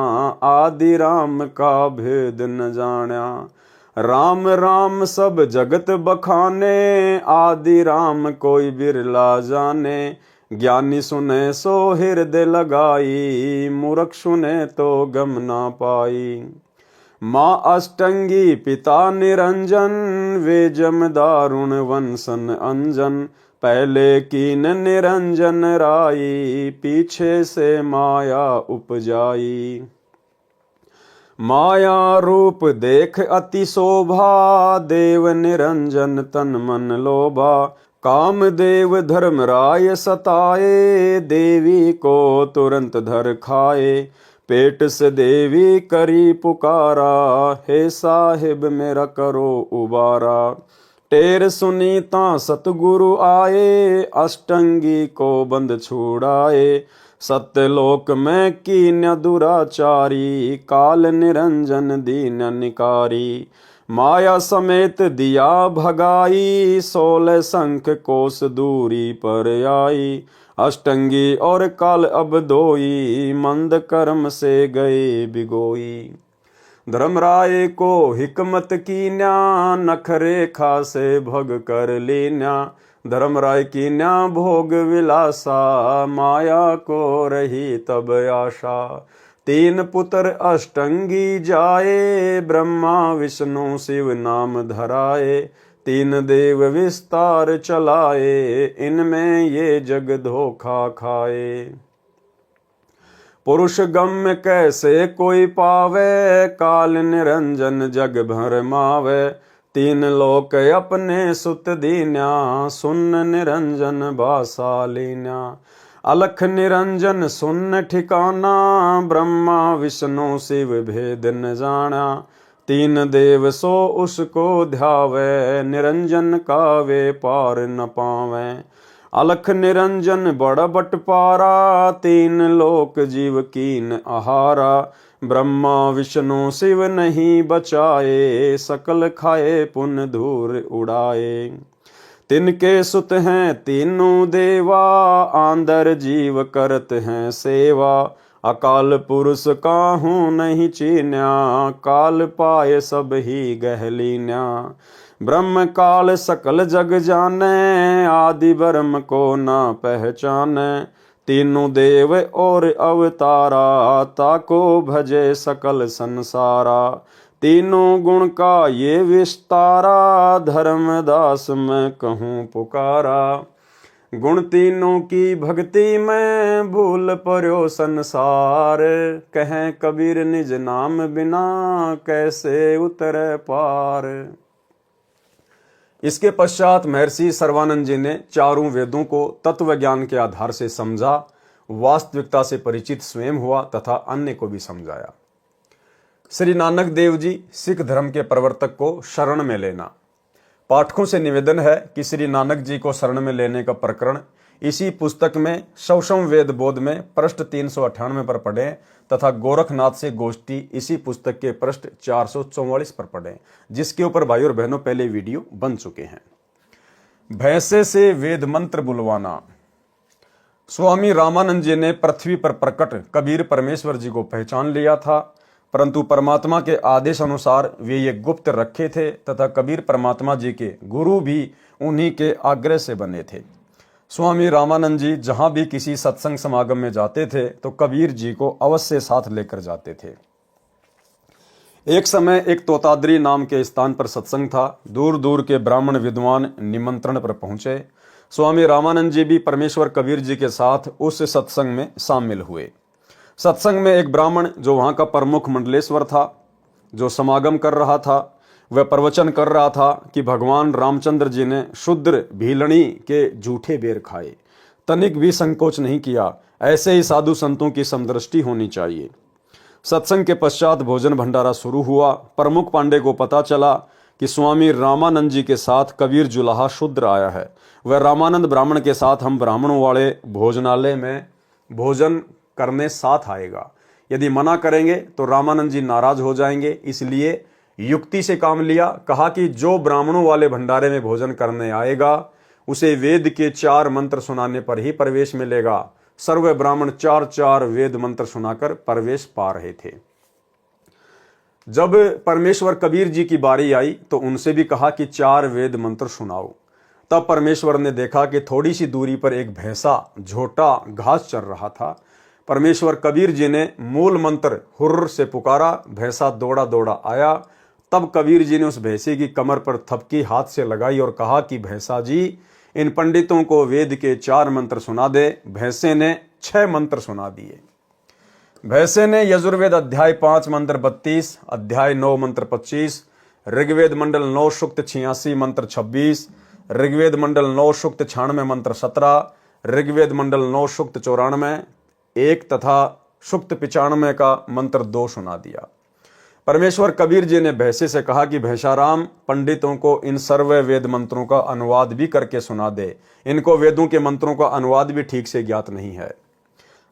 A: आदि राम का भेद न जाना। राम राम सब जगत बखाने, आदि राम कोई बिरला जाने। ज्ञानी सुने सो हृदय लगाई, मूर्ख सुने तो गम ना पाई। माँ अष्टंगी पिता निरंजन, वे जम दारुण वंशन अंजन। पहले कीन निरंजन राई, पीछे से माया उपजाई। माया रूप देख अति शोभा, देव निरंजन तन मन लोभा। कामदेव धर्मराय सताए, देवी को तुरंत धर खाए। पेट से देवी करी पुकारा, हे साहिब मेरा करो उबारा। टेर सुनीता सतगुरु आए, अष्टंगी को बंद छुड़ाए। सत्यलोक में कीन्य दुराचारी, काल निरंजन दीन निकारी। माया समेत दिया भगाई, 16 शंख कोस दूरी पर आई। अष्टंगी और काल अब दोई, मंद कर्म से गए बिगोई। धर्मराय को हिकमत कीन्या, नख रेखा से भग कर लीन्या। धर्मराय कीन्या भोग विलासा, माया को रही तब आशा। तीन पुत्र अष्टंगी जाए, ब्रह्मा विष्णु शिव नाम धराए। तीन देव विस्तार चलाए, इनमें ये जग धोखा खाए। पुरुष गम्य कैसे कोई पावे, काल निरंजन जग भर मावे। तीन लोक अपने सुत दीन्या, सुन निरंजन बासा लीन्या। अलख निरंजन सुन ठिकाना, ब्रह्मा विष्णु शिव भेद न जाना। तीन देव सो उसको ध्यावे, निरंजन का वे पार न पावे। अलख निरंजन बड़ बटपारा, तीन लोक जीव कीन आहारा। ब्रह्मा विष्णु शिव नहीं बचाए, सकल खाए पुन धूर उड़ाए। तिनके सुत हैं तीनों देवा, आंदर जीव करत हैं सेवा। अकाल पुरुष काहू नहीं चीन्या, काल पाए सब ही गहलीन्या। ब्रह्म काल सकल जग जाने, आदि ब्रह्म को ना पहचाने। तीनों देव और अवतारा, ताको भजे सकल संसारा। तीनों गुण का ये विस्तारा, धर्मदास मैं कहूँ पुकारा। गुण तीनों की भक्ति में, भूल पर्यो संसार। कहें कबीर निज नाम बिना, कैसे उतरे पार। इसके पश्चात महर्षि सर्वानंद जी ने चारों वेदों को तत्व ज्ञान के आधार से समझा, वास्तविकता से परिचित स्वयं हुआ तथा अन्य को भी समझाया। श्री नानक देव जी सिख धर्म के प्रवर्तक को शरण में लेना। पाठकों से निवेदन है कि श्री नानक जी को शरण में लेने का प्रकरण इसी पुस्तक में शवशम वेद बोध में पृष्ठ 398 पर पढ़ें तथा गोरखनाथ से गोष्ठी इसी पुस्तक के पृष्ठ 444 पर पढ़ें, जिसके ऊपर भाई और बहनों पहले वीडियो बन चुके हैं। भैंसे से वेद मंत्र बुलवाना। स्वामी रामानंद जी ने पृथ्वी पर प्रकट कबीर परमेश्वर जी को पहचान लिया था, परंतु परमात्मा के आदेश अनुसार वे ये गुप्त रखे थे तथा कबीर परमात्मा जी के गुरु भी उन्हीं के आग्रह से बने थे। स्वामी रामानंद जी जहां भी किसी सत्संग समागम में जाते थे तो कबीर जी को अवश्य साथ लेकर जाते थे। एक समय एक तोताद्री नाम के स्थान पर सत्संग था। दूर दूर के ब्राह्मण विद्वान निमंत्रण पर पहुंचे। स्वामी रामानंद जी भी परमेश्वर कबीर जी के साथ उस सत्संग में शामिल हुए। सत्संग में एक ब्राह्मण जो वहां का प्रमुख मंडलेश्वर था, जो समागम कर रहा था, वह प्रवचन कर रहा था कि भगवान रामचंद्र जी ने शूद्र भीलनी के जूठे बेर खाए, तनिक भी संकोच नहीं किया। ऐसे ही साधु संतों की समदृष्टि होनी चाहिए। सत्संग के पश्चात भोजन भंडारा शुरू हुआ। प्रमुख पांडे को पता चला कि स्वामी रामानंद जी के साथ कबीर जुलाहा शूद्र आया है। वह रामानंद ब्राह्मण के साथ हम ब्राह्मणों वाले भोजनालय में भोजन करने साथ आएगा। यदि मना करेंगे तो रामानंद जी नाराज हो जाएंगे, इसलिए युक्ति से काम लिया। कहा कि जो ब्राह्मणों वाले भंडारे में भोजन करने आएगा उसे वेद के 4 मंत्र सुनाने पर ही प्रवेश मिलेगा। सर्व ब्राह्मण 4 वेद मंत्र सुनाकर प्रवेश पा रहे थे। जब परमेश्वर कबीर जी की बारी आई तो उनसे भी कहा कि 4 वेद मंत्र सुनाओ। तब परमेश्वर ने देखा कि थोड़ी सी दूरी पर एक भैंसा झोटा घास चर रहा था। परमेश्वर कबीर जी ने मूल मंत्र हुर्र से पुकारा। भैंसा दौड़ा दौड़ा आया। तब कबीर जी ने उस भैंसे की कमर पर थपकी हाथ से लगाई और कहा कि भैंसा जी, इन पंडितों को वेद के 4 मंत्र सुना दे। भैंसे ने 6 मंत्र सुना दिए। भैंसे ने यजुर्वेद अध्याय 5 मंत्र 32, अध्याय 9 मंत्र 25, ऋग्वेद मंडल 9 सूक्त 86 मंत्र 26, ऋग्वेद मंडल 9 सूक्त 96 मंत्र 17, ऋग्वेद मंडल 9 सूक्त 94 1 तथा सूक्त 95 का मंत्र 2 सुना दिया। परमेश्वर कबीर जी ने भैंसे से कहा कि भैंसाराम, पंडितों को इन सर्व वेद मंत्रों का अनुवाद भी करके सुना दे। इनको वेदों के मंत्रों का अनुवाद भी ठीक से ज्ञात नहीं है।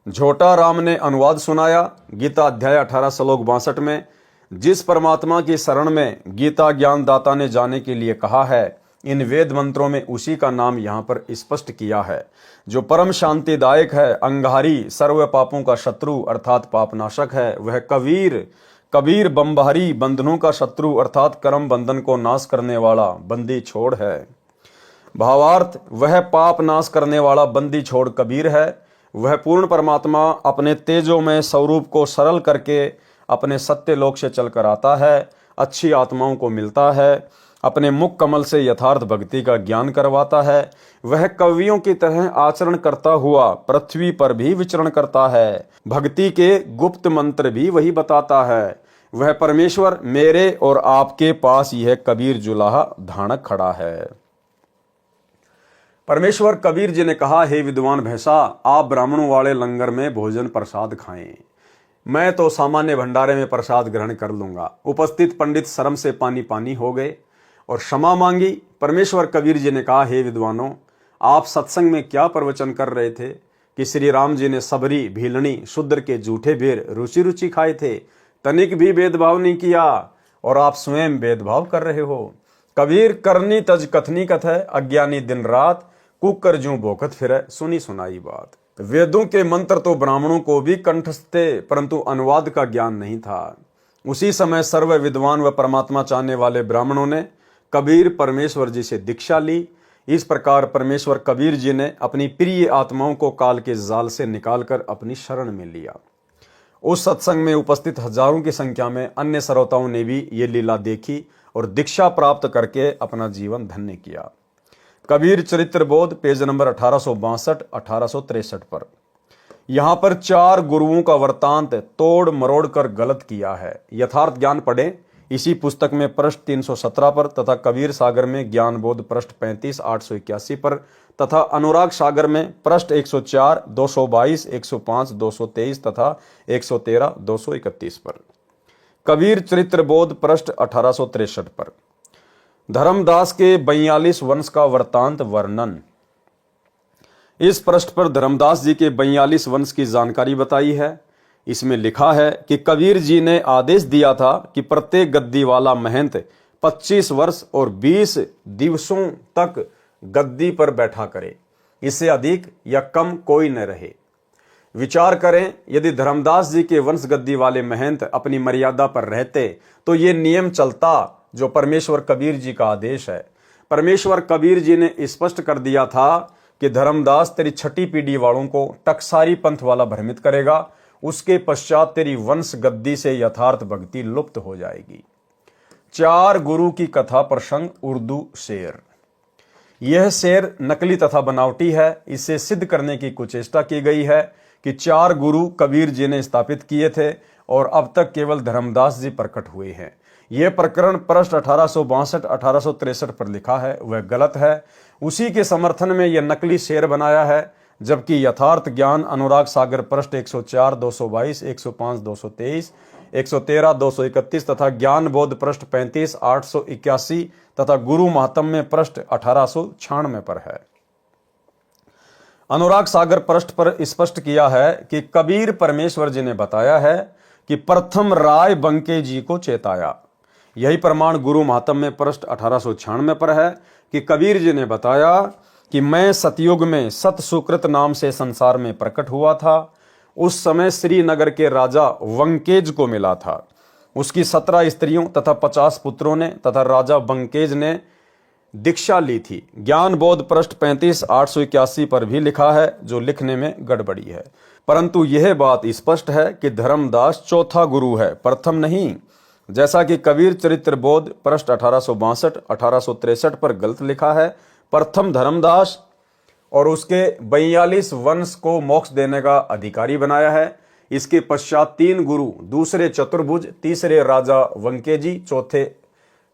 A: झोटा राम ने अनुवाद सुनाया। गीता अध्याय 18 श्लोक 62 में जिस परमात्मा की शरण में गीता ज्ञान दाता ने जाने के लिए कहा है, इन वेद मंत्रों में उसी का नाम यहाँ पर स्पष्ट किया है, जो परम शांतिदायक है, अंगारी, सर्व पापों का शत्रु अर्थात पापनाशक है। वह कबीर बंबारी, बंधनों का शत्रु अर्थात कर्म बंधन को नाश करने वाला बंदी छोड़ है। भावार्थ, वह पाप नाश करने वाला बंदी छोड़ कबीर है। वह पूर्ण परमात्मा अपने तेजोमय स्वरूप को सरल करके अपने सत्य लोक से चलकर आता है, अच्छी आत्माओं को मिलता है, अपने मुख कमल से यथार्थ भक्ति का ज्ञान करवाता है। वह कवियों की तरह आचरण करता हुआ पृथ्वी पर भी विचरण करता है, भक्ति के गुप्त मंत्र भी वही बताता है। वह परमेश्वर मेरे और आपके पास यह कबीर जुलाहा धानक खड़ा है। परमेश्वर कबीर जी ने कहा, हे विद्वान भैंसा, आप ब्राह्मणों वाले लंगर में भोजन प्रसाद खाएं, मैं तो सामान्य भंडारे में प्रसाद ग्रहण कर लूंगा। उपस्थित पंडित शर्म से पानी पानी हो गए और क्षमा मांगी। परमेश्वर कबीर जी ने कहा, हे विद्वानों, आप सत्संग में क्या प्रवचन कर रहे थे कि श्री राम जी ने सबरी, भीलनी, शूद्र के जूठे बेर रुचि रुचि खाए थे, तनिक भी भेदभाव नहीं किया, और आप स्वयं भेदभाव कर रहे हो। कबीर करनी तज कथनी कथ है, अज्ञानी दिन रात कुकर जूं भोकत फिरे, सुनी सुनाई बात। वेदों के मंत्र तो ब्राह्मणों को भी कंठस्थ थे, परंतु अनुवाद का ज्ञान नहीं था। उसी समय सर्व विद्वान व परमात्मा चाहने वाले ब्राह्मणों ने कबीर परमेश्वर जी से दीक्षा ली। इस प्रकार परमेश्वर कबीर जी ने अपनी प्रिय आत्माओं को काल के जाल से निकालकर अपनी शरण में लिया। उस सत्संग में उपस्थित हजारों की संख्या में अन्य श्रोताओं ने भी ये लीला देखी और दीक्षा प्राप्त करके अपना जीवन धन्य किया। कबीर चरित्र बोध, पेज नंबर 1862-1863 पर। यहां पर 4 गुरुओं का वृत्तांत तोड़ मरोड़ कर गलत किया है। यथार्थ ज्ञान पढ़ें इसी पुस्तक में पृष्ठ 317 पर, तथा कबीर सागर में ज्ञान बोध पृष्ठ 35-881 पर, तथा अनुराग सागर में पृष्ठ 104, 222, 105, 223 तथा 113, 231 पर। कबीर चरित्र बोध पृष्ठ 1863 पर। धर्मदास के 42 वंश का वृत्तांत वर्णन। इस पृष्ठ पर धर्मदास जी के 42 वंश की जानकारी बताई है। इसमें लिखा है कि कबीर जी ने आदेश दिया था कि प्रत्येक गद्दी वाला महंत 25 वर्ष और 20 दिवसों तक गद्दी पर बैठा करे, इससे अधिक या कम कोई न रहे। विचार करें, यदि धर्मदास जी के वंश गद्दी वाले महंत अपनी मर्यादा पर रहते तो ये नियम चलता जो परमेश्वर कबीर जी का आदेश है। परमेश्वर कबीर जी ने स्पष्ट कर दिया था कि धर्मदास तेरी छठी पीढ़ी वालों को टकसारी पंथ वाला भ्रमित करेगा, उसके पश्चात तेरी वंश गद्दी से यथार्थ भक्ति लुप्त हो जाएगी। 4 गुरु की कथा प्रसंग उर्दू शेर। यह शेर नकली तथा बनावटी है। इसे सिद्ध करने की कुचेष्टा की गई है कि 4 गुरु कबीर जी ने स्थापित किए थे और अब तक केवल धर्मदास जी प्रकट हुए हैं। यह प्रकरण पृष्ठ 1862-1863 पर लिखा है, वह गलत है। उसी के समर्थन में यह नकली शेर बनाया है, जबकि यथार्थ ज्ञान अनुराग सागर पृष्ठ 104, 222, 105, 223, 113, 231 तथा ज्ञान बोध पृष्ठ 35, 881 तथा गुरु महात्म्य पृष्ठ 1896 पर है। अनुराग सागर पृष्ठ पर स्पष्ट किया है कि कबीर परमेश्वर जी ने बताया है कि प्रथम राय बंके जी को चेताया। यही प्रमाण गुरु महात्म्य पृष्ठ 1896 पर है कि कबीर जी ने बताया कि मैं सतयुग में सत सुकृत नाम से संसार में प्रकट हुआ था। उस समय श्रीनगर के राजा वंकेज को मिला था। उसकी 17 स्त्रियों तथा 50 पुत्रों ने तथा राजा वंकेज ने दीक्षा ली थी। ज्ञान बोध पृष्ठ 35, 881 पर भी लिखा है, जो लिखने में गड़बड़ी है। परंतु यह बात स्पष्ट है कि धर्मदास चौथा गुरु है, प्रथम नहीं, जैसा कि कबीर चरित्र बोध पृष्ठ 1862, 1863 पर गलत लिखा है। प्रथम धर्मदास और उसके 42 वंश को मोक्ष देने का अधिकारी बनाया है। इसके पश्चात 3 गुरु, दूसरे चतुर्भुज, तीसरे राजा वंकेजी, चौथे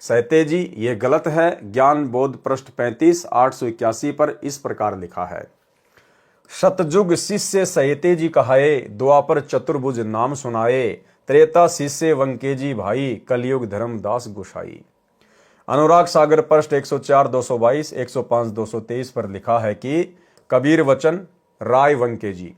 A: सहतेजी। ये गलत है। ज्ञान बोध पृष्ठ 35, 881 पर इस प्रकार लिखा है, सतयुग शिष्य सहतेजी कहाए, द्वापर चतुर्भुज नाम सुनाए, त्रेता शिष्य वंकेजी भाई, कलयुग धर्मदास गुसाई। अनुराग सागर पृष्ठ 104, 222, 105, 223 पर लिखा है कि कबीर वचन राय वंकेजी,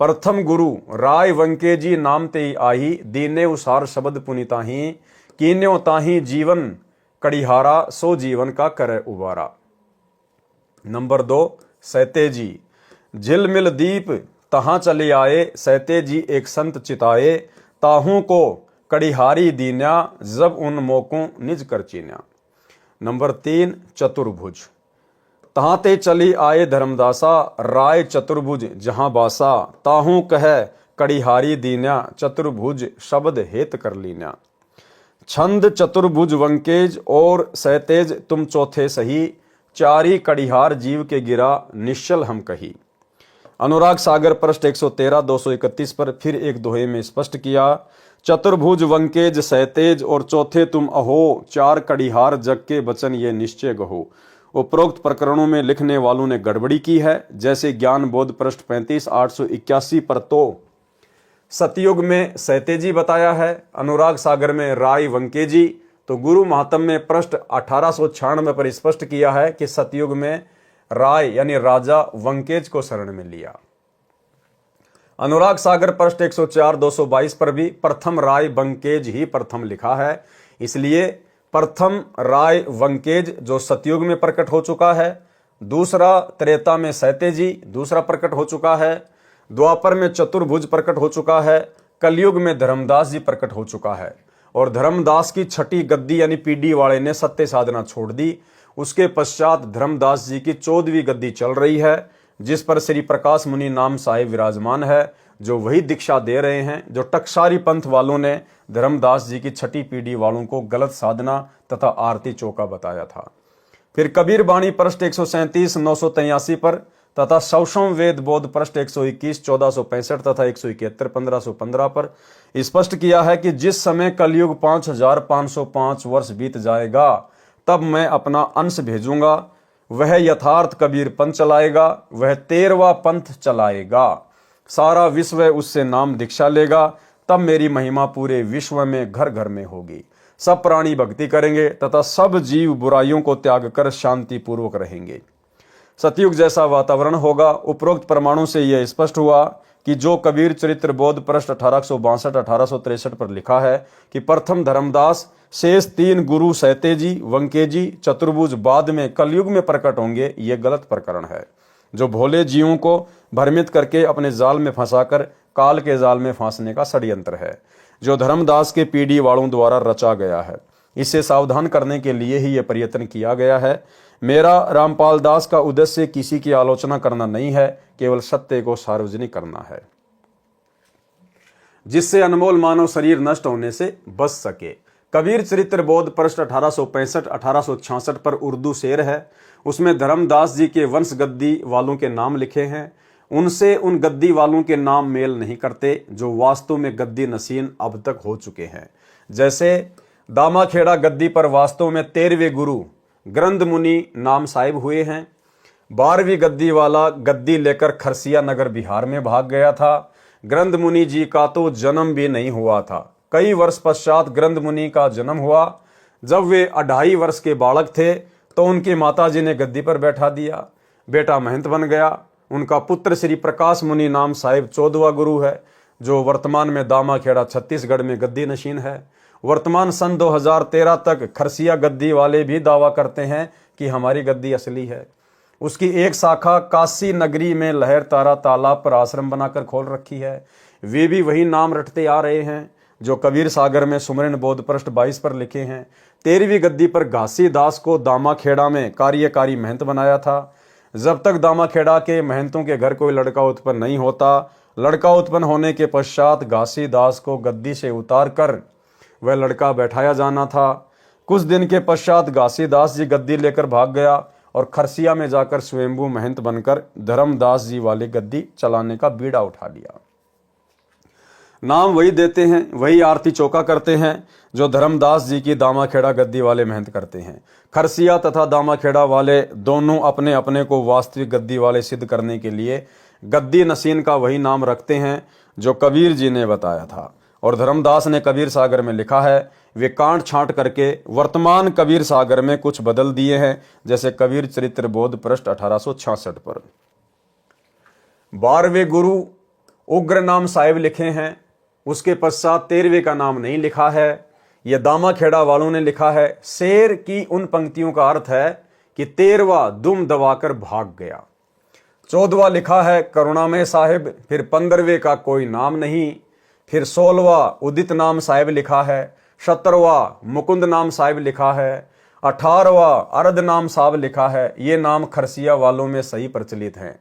A: प्रथम गुरु राय वंकेजी नाम ते आही, दीने उसार शब्द पुनिताही, कीन्यो ताही जीवन कड़िहारा, सो जीवन का करे उबारा। नंबर 2 सहतेजी, झिलमिल दीप तहां चले आए, सहतेजी एक संत चिताए, ताहू को कड़िहारी दीन्या, जब उन मोकों निज कर चीन्या। नंबर 3 चतुर्भुज, तहाँ ते चली आए धर्मदासा, राय चतुर्भुज जहाँ बासा, ताहू कह कड़िहारी दीन्या, चतुर्भुज शब्द हेत कर लीन्या। छंद चतुर्भुज वंकेज और सहतेज तुम चौथे सही, चारी कड़िहार जीव के गिरा निश्चल हम कही। अनुराग सागर पृष्ठ 113 231 पर फिर एक दोहे में स्पष्ट किया, चतुर्भुज वंकेज सहतेज और चौथे तुम अहो, चार कड़िहार जग के बचन ये निश्चय गहो। उपरोक्त प्रकरणों में लिखने वालों ने गड़बड़ी की है। जैसे ज्ञान बोध पृष्ठ 35 881 पर तो सतयुग में सहतेजी बताया है, अनुराग सागर में राय वंकेजी, तो गुरु महात्म में पृष्ठ 1896 पर स्पष्ट किया है कि सतयुग में राय यानी राजा वंकेज को शरण में लिया। अनुराग सागर पृष्ठ 104 222 पर भी प्रथम राय वंकेज ही प्रथम लिखा है, इसलिए प्रथम राय वंकेज जो सतयुग में प्रकट हो चुका है, दूसरा त्रेता में सहतेजी दूसरा प्रकट हो चुका है, द्वापर में चतुर्भुज प्रकट हो चुका है, कलयुग में धर्मदास जी प्रकट हो चुका है। और धर्मदास की छठी गद्दी यानी पीडी वाले ने सत्य साधना छोड़ दी। उसके पश्चात धर्मदास जी की 14वीं गद्दी चल रही है, जिस पर श्री प्रकाश मुनि नाम साहिब विराजमान है, जो वही दीक्षा दे रहे हैं जो टकसारी पंथ वालों ने धर्मदास जी की छठी पीढ़ी वालों को गलत साधना तथा आरती चौका बताया था। फिर कबीर बाणी पृष्ठ 137 983 पर तथा सौषम वेद बोध पृष्ठ 121 1465 तथा 171 1515 पर स्पष्ट किया है कि जिस समय कलयुग 5505 वर्ष बीत जाएगा, तब मैं अपना अंश भेजूंगा, वह यथार्थ कबीर पंथ चलाएगा, वह 13वां पंथ चलाएगा, सारा विश्व उससे नाम दीक्षा लेगा, तब मेरी महिमा पूरे विश्व में घर घर में होगी। सब प्राणी भक्ति करेंगे तथा सब जीव बुराइयों को त्याग कर शांति पूर्वक रहेंगे। सतयुग जैसा वातावरण होगा। उपरोक्त प्रमाणों से यह स्पष्ट हुआ कि जो कबीर चरित्र बोध पृष्ठ 1862 1863 पर लिखा है कि प्रथम धर्मदास, शेष 3 गुरु सहतेजी वंकेजी चतुर्भुज बाद में कलयुग में प्रकट होंगे, ये गलत प्रकरण है, जो भोले जीवों को भ्रमित करके अपने जाल में फंसाकर काल के जाल में फांसने का षड्यंत्र है, जो धर्मदास के पीढ़ी वालों द्वारा रचा गया है। इससे सावधान करने के लिए ही यह प्रयत्न किया गया है। मेरा रामपाल दास का उद्देश्य किसी की आलोचना करना नहीं है, केवल सत्य को सार्वजनिक करना है, जिससे अनमोल मानव शरीर नष्ट होने से बच सके। कबीर चरित्र बोध पृष्ठ 1865 1866 पर उर्दू शेर है, उसमें धर्मदास जी के वंश गद्दी वालों के नाम लिखे हैं। उनसे उन गद्दी वालों के नाम मेल नहीं करते जो वास्तव में गद्दी नसीन अब तक हो चुके हैं। जैसे दामाखेड़ा गद्दी पर वास्तव में 13वें गुरु ग्रंथ मुनि नाम साहिब हुए हैं। 12वीं गद्दी वाला गद्दी लेकर खरसिया नगर बिहार में भाग गया था। ग्रंथ मुनि जी का तो जन्म भी नहीं हुआ था। कई वर्ष पश्चात ग्रंथ मुनि का जन्म हुआ। जब वे 2.5 वर्ष के बालक थे तो उनकी माताजी ने गद्दी पर बैठा दिया। बेटा महंत बन गया। उनका पुत्र श्री प्रकाश मुनि नाम साहिब 14वां गुरु है, जो वर्तमान में दामाखेड़ा छत्तीसगढ़ में गद्दी नशीन है। वर्तमान सन 2013 तक खरसिया गद्दी वाले भी दावा करते हैं कि हमारी गद्दी असली है। उसकी एक शाखा काशी नगरी में लहर तारा तालाब पर आश्रम बनाकर खोल रखी है। वे भी वही नाम रटते आ रहे हैं जो कबीर सागर में सुमरन बोध पृष्ठ 22 पर लिखे हैं। 13वीं गद्दी पर घासी दास को दामाखेड़ा में कार्यकारी महंत बनाया था। जब तक दामाखेड़ा के महंतों के घर कोई लड़का उत्पन्न नहीं होता, लड़का उत्पन्न होने के पश्चात घासी दास को गद्दी से उतार कर वह लड़का बैठाया जाना था। कुछ दिन के पश्चात घासीदास जी गद्दी लेकर भाग गया और खरसिया में जाकर स्वयंभू महंत बनकर धर्मदास जी वाली गद्दी चलाने का बीड़ा उठा लिया। नाम वही देते हैं, वही आरती चौका करते हैं जो धर्मदास जी की दामाखेड़ा गद्दी वाले महंत करते हैं। खरसिया तथा दामाखेड़ा वाले दोनों अपने अपने को वास्तविक गद्दी वाले सिद्ध करने के लिए गद्दी नसीन का वही नाम रखते हैं जो कबीर जी ने बताया था। और धर्मदास ने कबीर सागर में लिखा है, वे कांट छांट करके वर्तमान कबीर सागर में कुछ बदल दिए हैं, जैसे कबीर चरित्र बोध पृष्ठ 1866 पर। 12वें गुरु उग्र नाम साहिब लिखे हैं, उसके पश्चात 13वें का नाम नहीं लिखा है। यह दामाखेड़ा वालों ने लिखा है। शेर की उन पंक्तियों का अर्थ है कि 13वां दुम दबाकर भाग गया। 14वां लिखा है करुणामय साहिब, फिर 15वें का कोई नाम नहीं, फिर 16वां उदित नाम साहिब लिखा है, 17वां मुकुंद नाम साहिब लिखा है, 18वां अर्ध नाम साहब लिखा है, ये नाम खरसिया वालों में सही प्रचलित हैं।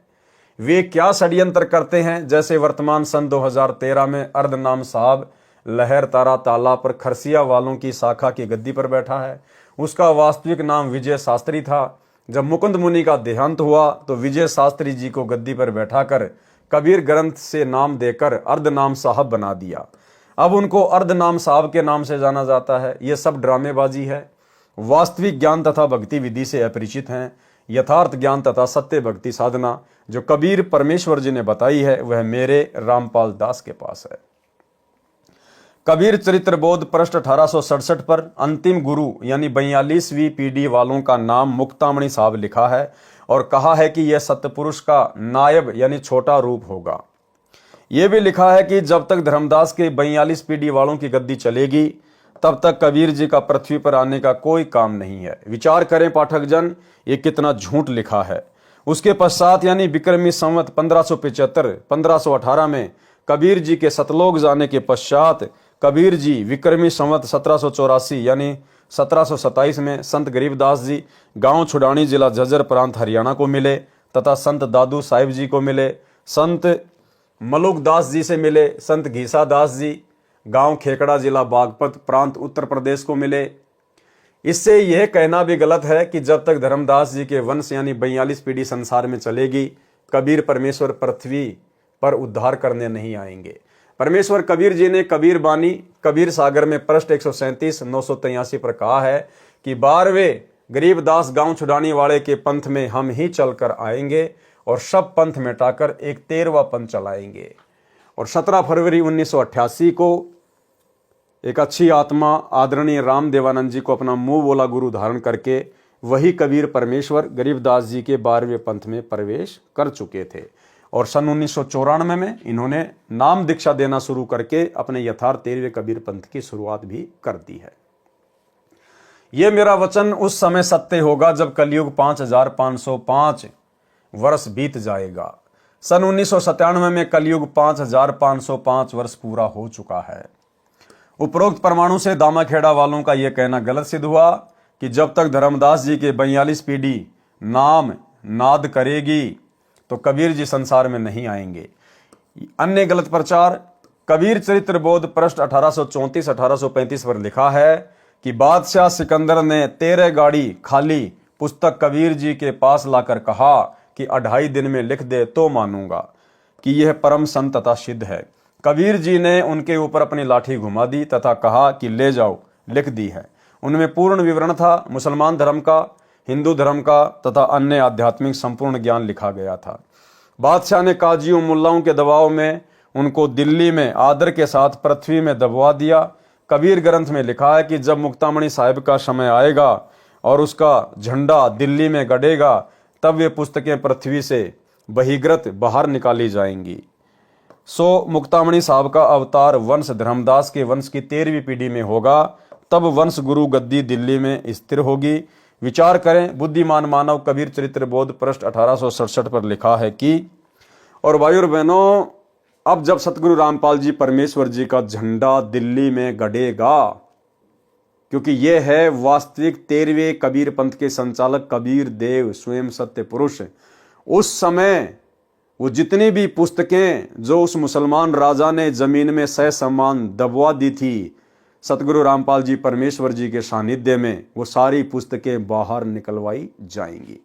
A: वे क्या षड्यंत्र करते हैं, जैसे वर्तमान सन 2013 में अर्ध नाम साहब लहर तारा ताला पर खरसिया वालों की शाखा की गद्दी पर बैठा है। उसका वास्तविक नाम विजय शास्त्री था। जब मुकुंद मुनि का देहांत हुआ तो विजय शास्त्री जी को गद्दी पर बैठाकर कबीर ग्रंथ से नाम देकर अर्ध नाम साहब बना दिया। अब उनको अर्ध नाम साहब के नाम से जाना जाता है। ये सब ड्रामेबाजी है। वास्तविक ज्ञान तथा भक्ति विधि से अपरिचित हैं। यथार्थ ज्ञान तथा सत्य भक्ति साधना जो कबीर परमेश्वर जी ने बताई है, वह मेरे रामपाल दास के पास है। कबीर चरित्र बोध पृष्ठ 1867 पर अंतिम गुरु यानी 42वीं पीढ़ी वालों का नाम मुक्तामणि साहब लिखा है और कहा है कि यह सतपुरुष का नायब यानी छोटा रूप होगा। यह भी लिखा है कि जब तक धर्मदास के 42 पीढ़ी वालों की गद्दी चलेगी, तब तक कबीर जी का पृथ्वी पर आने का कोई काम नहीं है। विचार करें पाठक जन, ये कितना झूठ लिखा है। उसके पश्चात यानी विक्रमी संवत 1575-1518 में कबीर जी के सतलोक जाने के पश्चात कबीर जी विक्रमी संवत 1784 यानी 1727 में संत गरीबदास जी गांव छुडानी जिला झज्जर प्रांत हरियाणा को मिले तथा संत दादू साहिब जी को मिले, संत मलुक दास जी से मिले, संत घीसा दास जी गांव खेकड़ा जिला बागपत प्रांत उत्तर प्रदेश को मिले। इससे यह कहना भी गलत है कि जब तक धर्मदास जी के वंश यानी 42 पीढ़ी संसार में चलेगी, कबीर परमेश्वर पृथ्वी पर उद्धार करने नहीं आएंगे। परमेश्वर कबीर जी ने कबीर बानी कबीर सागर में पृष्ठ 137-983 पर कहा है कि 12वें गरीबदास गांव छुड़ाने वाले के पंथ में हम ही चलकर आएंगे और सब पंथ मिटाकर एक 13वां पंथ चलाएंगे। और 17 फरवरी 1988 को एक अच्छी आत्मा आदरणीय राम देवानंद जी को अपना मुंह बोला गुरु धारण करके वही कबीर परमेश्वर गरीबदास जी के 12वें पंथ में प्रवेश कर चुके थे। और सन 1994 में इन्होंने नाम दीक्षा देना शुरू करके अपने यथार्थ 13वें कबीर पंथ की शुरुआत भी कर दी है। यह मेरा वचन उस समय सत्य होगा जब कलयुग 5505 वर्ष बीत जाएगा। सन 1997 में कलयुग 5505 वर्ष पूरा हो चुका है। उपरोक्त परमाणु से दामाखेड़ा वालों का यह कहना गलत सिद्ध हुआ कि जब तक धर्मदास जी के 42 पीढ़ी नाम नाद करेगी तो कबीर जी संसार में नहीं आएंगे। अन्य गलत प्रचार कबीर चरित्र बोध पृष्ठ 1834-1835 पर लिखा है कि बादशाह सिकंदर ने 13 गाड़ी खाली पुस्तक कबीर जी के पास लाकर कहा कि 2.5 दिन में लिख दे तो मानूंगा कि यह परम संत तथा सिद्ध है। कबीर जी ने उनके ऊपर अपनी लाठी घुमा दी तथा कहा कि ले जाओ, लिख दी है। उनमें पूर्ण विवरण था, मुसलमान धर्म का, हिंदू धर्म का तथा अन्य आध्यात्मिक संपूर्ण ज्ञान लिखा गया था। बादशाह ने काजियों मुल्लाओं के दबाव में उनको दिल्ली में आदर के साथ पृथ्वी में दबवा दिया। कबीर ग्रंथ में लिखा है कि जब मुक्तामणि साहिब का समय आएगा और उसका झंडा दिल्ली में गड़ेगा, तब वे पुस्तकें पृथ्वी से बहिर्गत बाहर निकाली जाएंगी। सो मुक्तामणि साहब का अवतार वंश धर्मदास के वंश की 13वीं पीढ़ी में होगा, तब वंश गुरु गद्दी दिल्ली में स्थिर होगी। विचार करें, बुद्धिमान मानव कबीर चरित्र बोध पृष्ठ 1867 पर लिखा है कि और भाइयों और बहनों, अब जब सतगुरु रामपाल जी परमेश्वर जी का झंडा दिल्ली में गड़ेगा, क्योंकि यह है वास्तविक 13वें कबीर पंथ के संचालक कबीर देव स्वयं सत्य पुरुष, उस समय वो जितनी भी पुस्तकें जो उस मुसलमान राजा ने जमीन में ससम्मान दबवा दी थी सतगुरु रामपाल जी परमेश्वर जी के सानिध्य में, वो सारी पुस्तकें बाहर निकलवाई जाएंगी।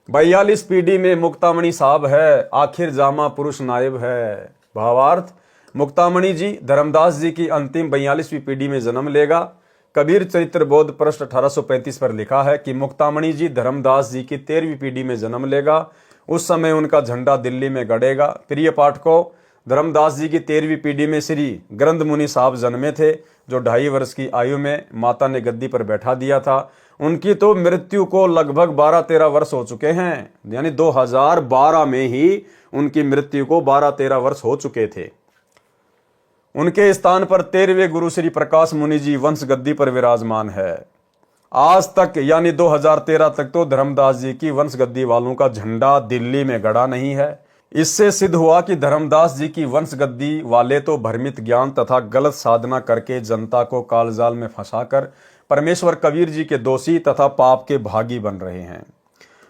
A: 42 पीढ़ी में मुक्तामणि साहब है, आखिर जामा पुरुष नायब है। भावार्थ, मुक्तामणि जी धर्मदास जी की अंतिम 42वीं पीढ़ी में जन्म लेगा। कबीर चरित्र बोध पृष्ठ 1835 पर लिखा है कि मुक्तामणि जी धर्मदास जी की 13वीं पीढ़ी में जन्म लेगा। उस समय उनका झंडा दिल्ली में गड़ेगा। प्रिय पाठकों, धर्मदास जी की 13वीं पीढ़ी में श्री ग्रंथ मुनि साहब जन्मे थे, जो 2.5 वर्ष की आयु में माता ने गद्दी पर बैठा दिया था। उनकी तो मृत्यु को लगभग 12-13 वर्ष हो चुके हैं, यानी 2012 में ही उनकी मृत्यु को 12-13 वर्ष हो चुके थे। उनके स्थान पर 13वें गुरु श्री प्रकाश मुनि जी वंश गद्दी पर विराजमान है। आज तक यानी 2013 तक तो धर्मदास जी की वंश गद्दी वालों का झंडा दिल्ली में गड़ा नहीं है। इससे सिद्ध हुआ कि धर्मदास जी की वंश गद्दी वाले तो भ्रमित ज्ञान तथा गलत साधना करके जनता को कालजाल में फंसाकर परमेश्वर कबीर जी के दोषी तथा पाप के भागी बन रहे हैं।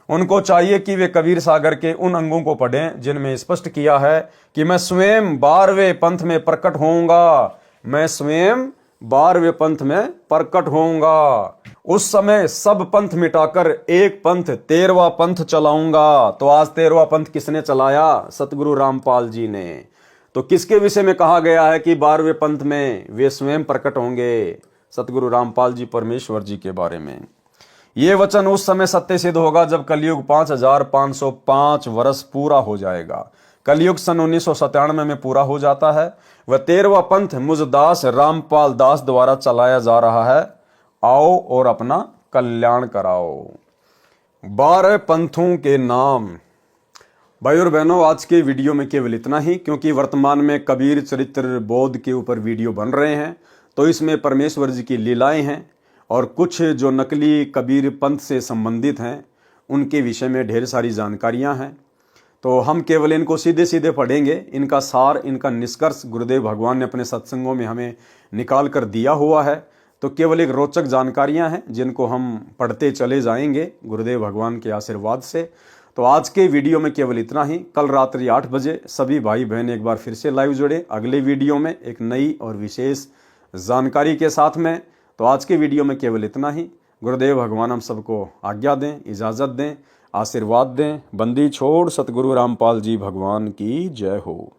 A: उनको चाहिए कि वे कबीर सागर के उन अंगों को पढ़ें जिनमें स्पष्ट किया है कि मैं स्वयं 12वें पंथ में प्रकट होऊंगा, मैं स्वयं 12वें पंथ में प्रकट होऊंगा। उस समय सब पंथ मिटाकर एक पंथ 13वां पंथ चलाऊंगा। तो आज 13वां पंथ किसने चलाया? सतगुरु रामपाल जी ने। तो किसके विषय में कहा गया है कि 12वें पंथ में वे स्वयं प्रकट होंगे? सतगुरु रामपाल जी परमेश्वर जी के बारे में। ये वचन उस समय सत्य सिद्ध होगा जब कलयुग 5505 वर्ष पूरा हो जाएगा। कलयुग सन 1997 में पूरा हो जाता है। वह 13वां पंथ मुझदास रामपाल दास द्वारा चलाया जा रहा है। आओ और अपना कल्याण कराओ। 12 पंथों के नाम। भाई और बहनों, आज के वीडियो में केवल इतना ही, क्योंकि वर्तमान में कबीर चरित्र बोध के ऊपर वीडियो बन रहे हैं, तो इसमें परमेश्वर जी की लीलाएं हैं और कुछ जो नकली कबीर पंथ से संबंधित हैं उनके विषय में ढेर सारी जानकारियां हैं। तो हम केवल इनको सीधे सीधे पढ़ेंगे। इनका सार, इनका निष्कर्ष गुरुदेव भगवान ने अपने सत्संगों में हमें निकाल कर दिया हुआ है। तो केवल एक रोचक जानकारियां हैं जिनको हम पढ़ते चले जाएंगे गुरुदेव भगवान के आशीर्वाद से। तो आज के वीडियो में केवल इतना ही। कल रात्रि 8 बजे सभी भाई बहन एक बार फिर से लाइव जुड़े अगले वीडियो में एक नई और विशेष जानकारी के साथ में। तो आज के वीडियो में केवल इतना ही। गुरुदेव भगवान हम सबको आज्ञा दें, इजाज़त दें, आशीर्वाद दें। बंदी छोड़ सतगुरु रामपाल जी भगवान की जय हो।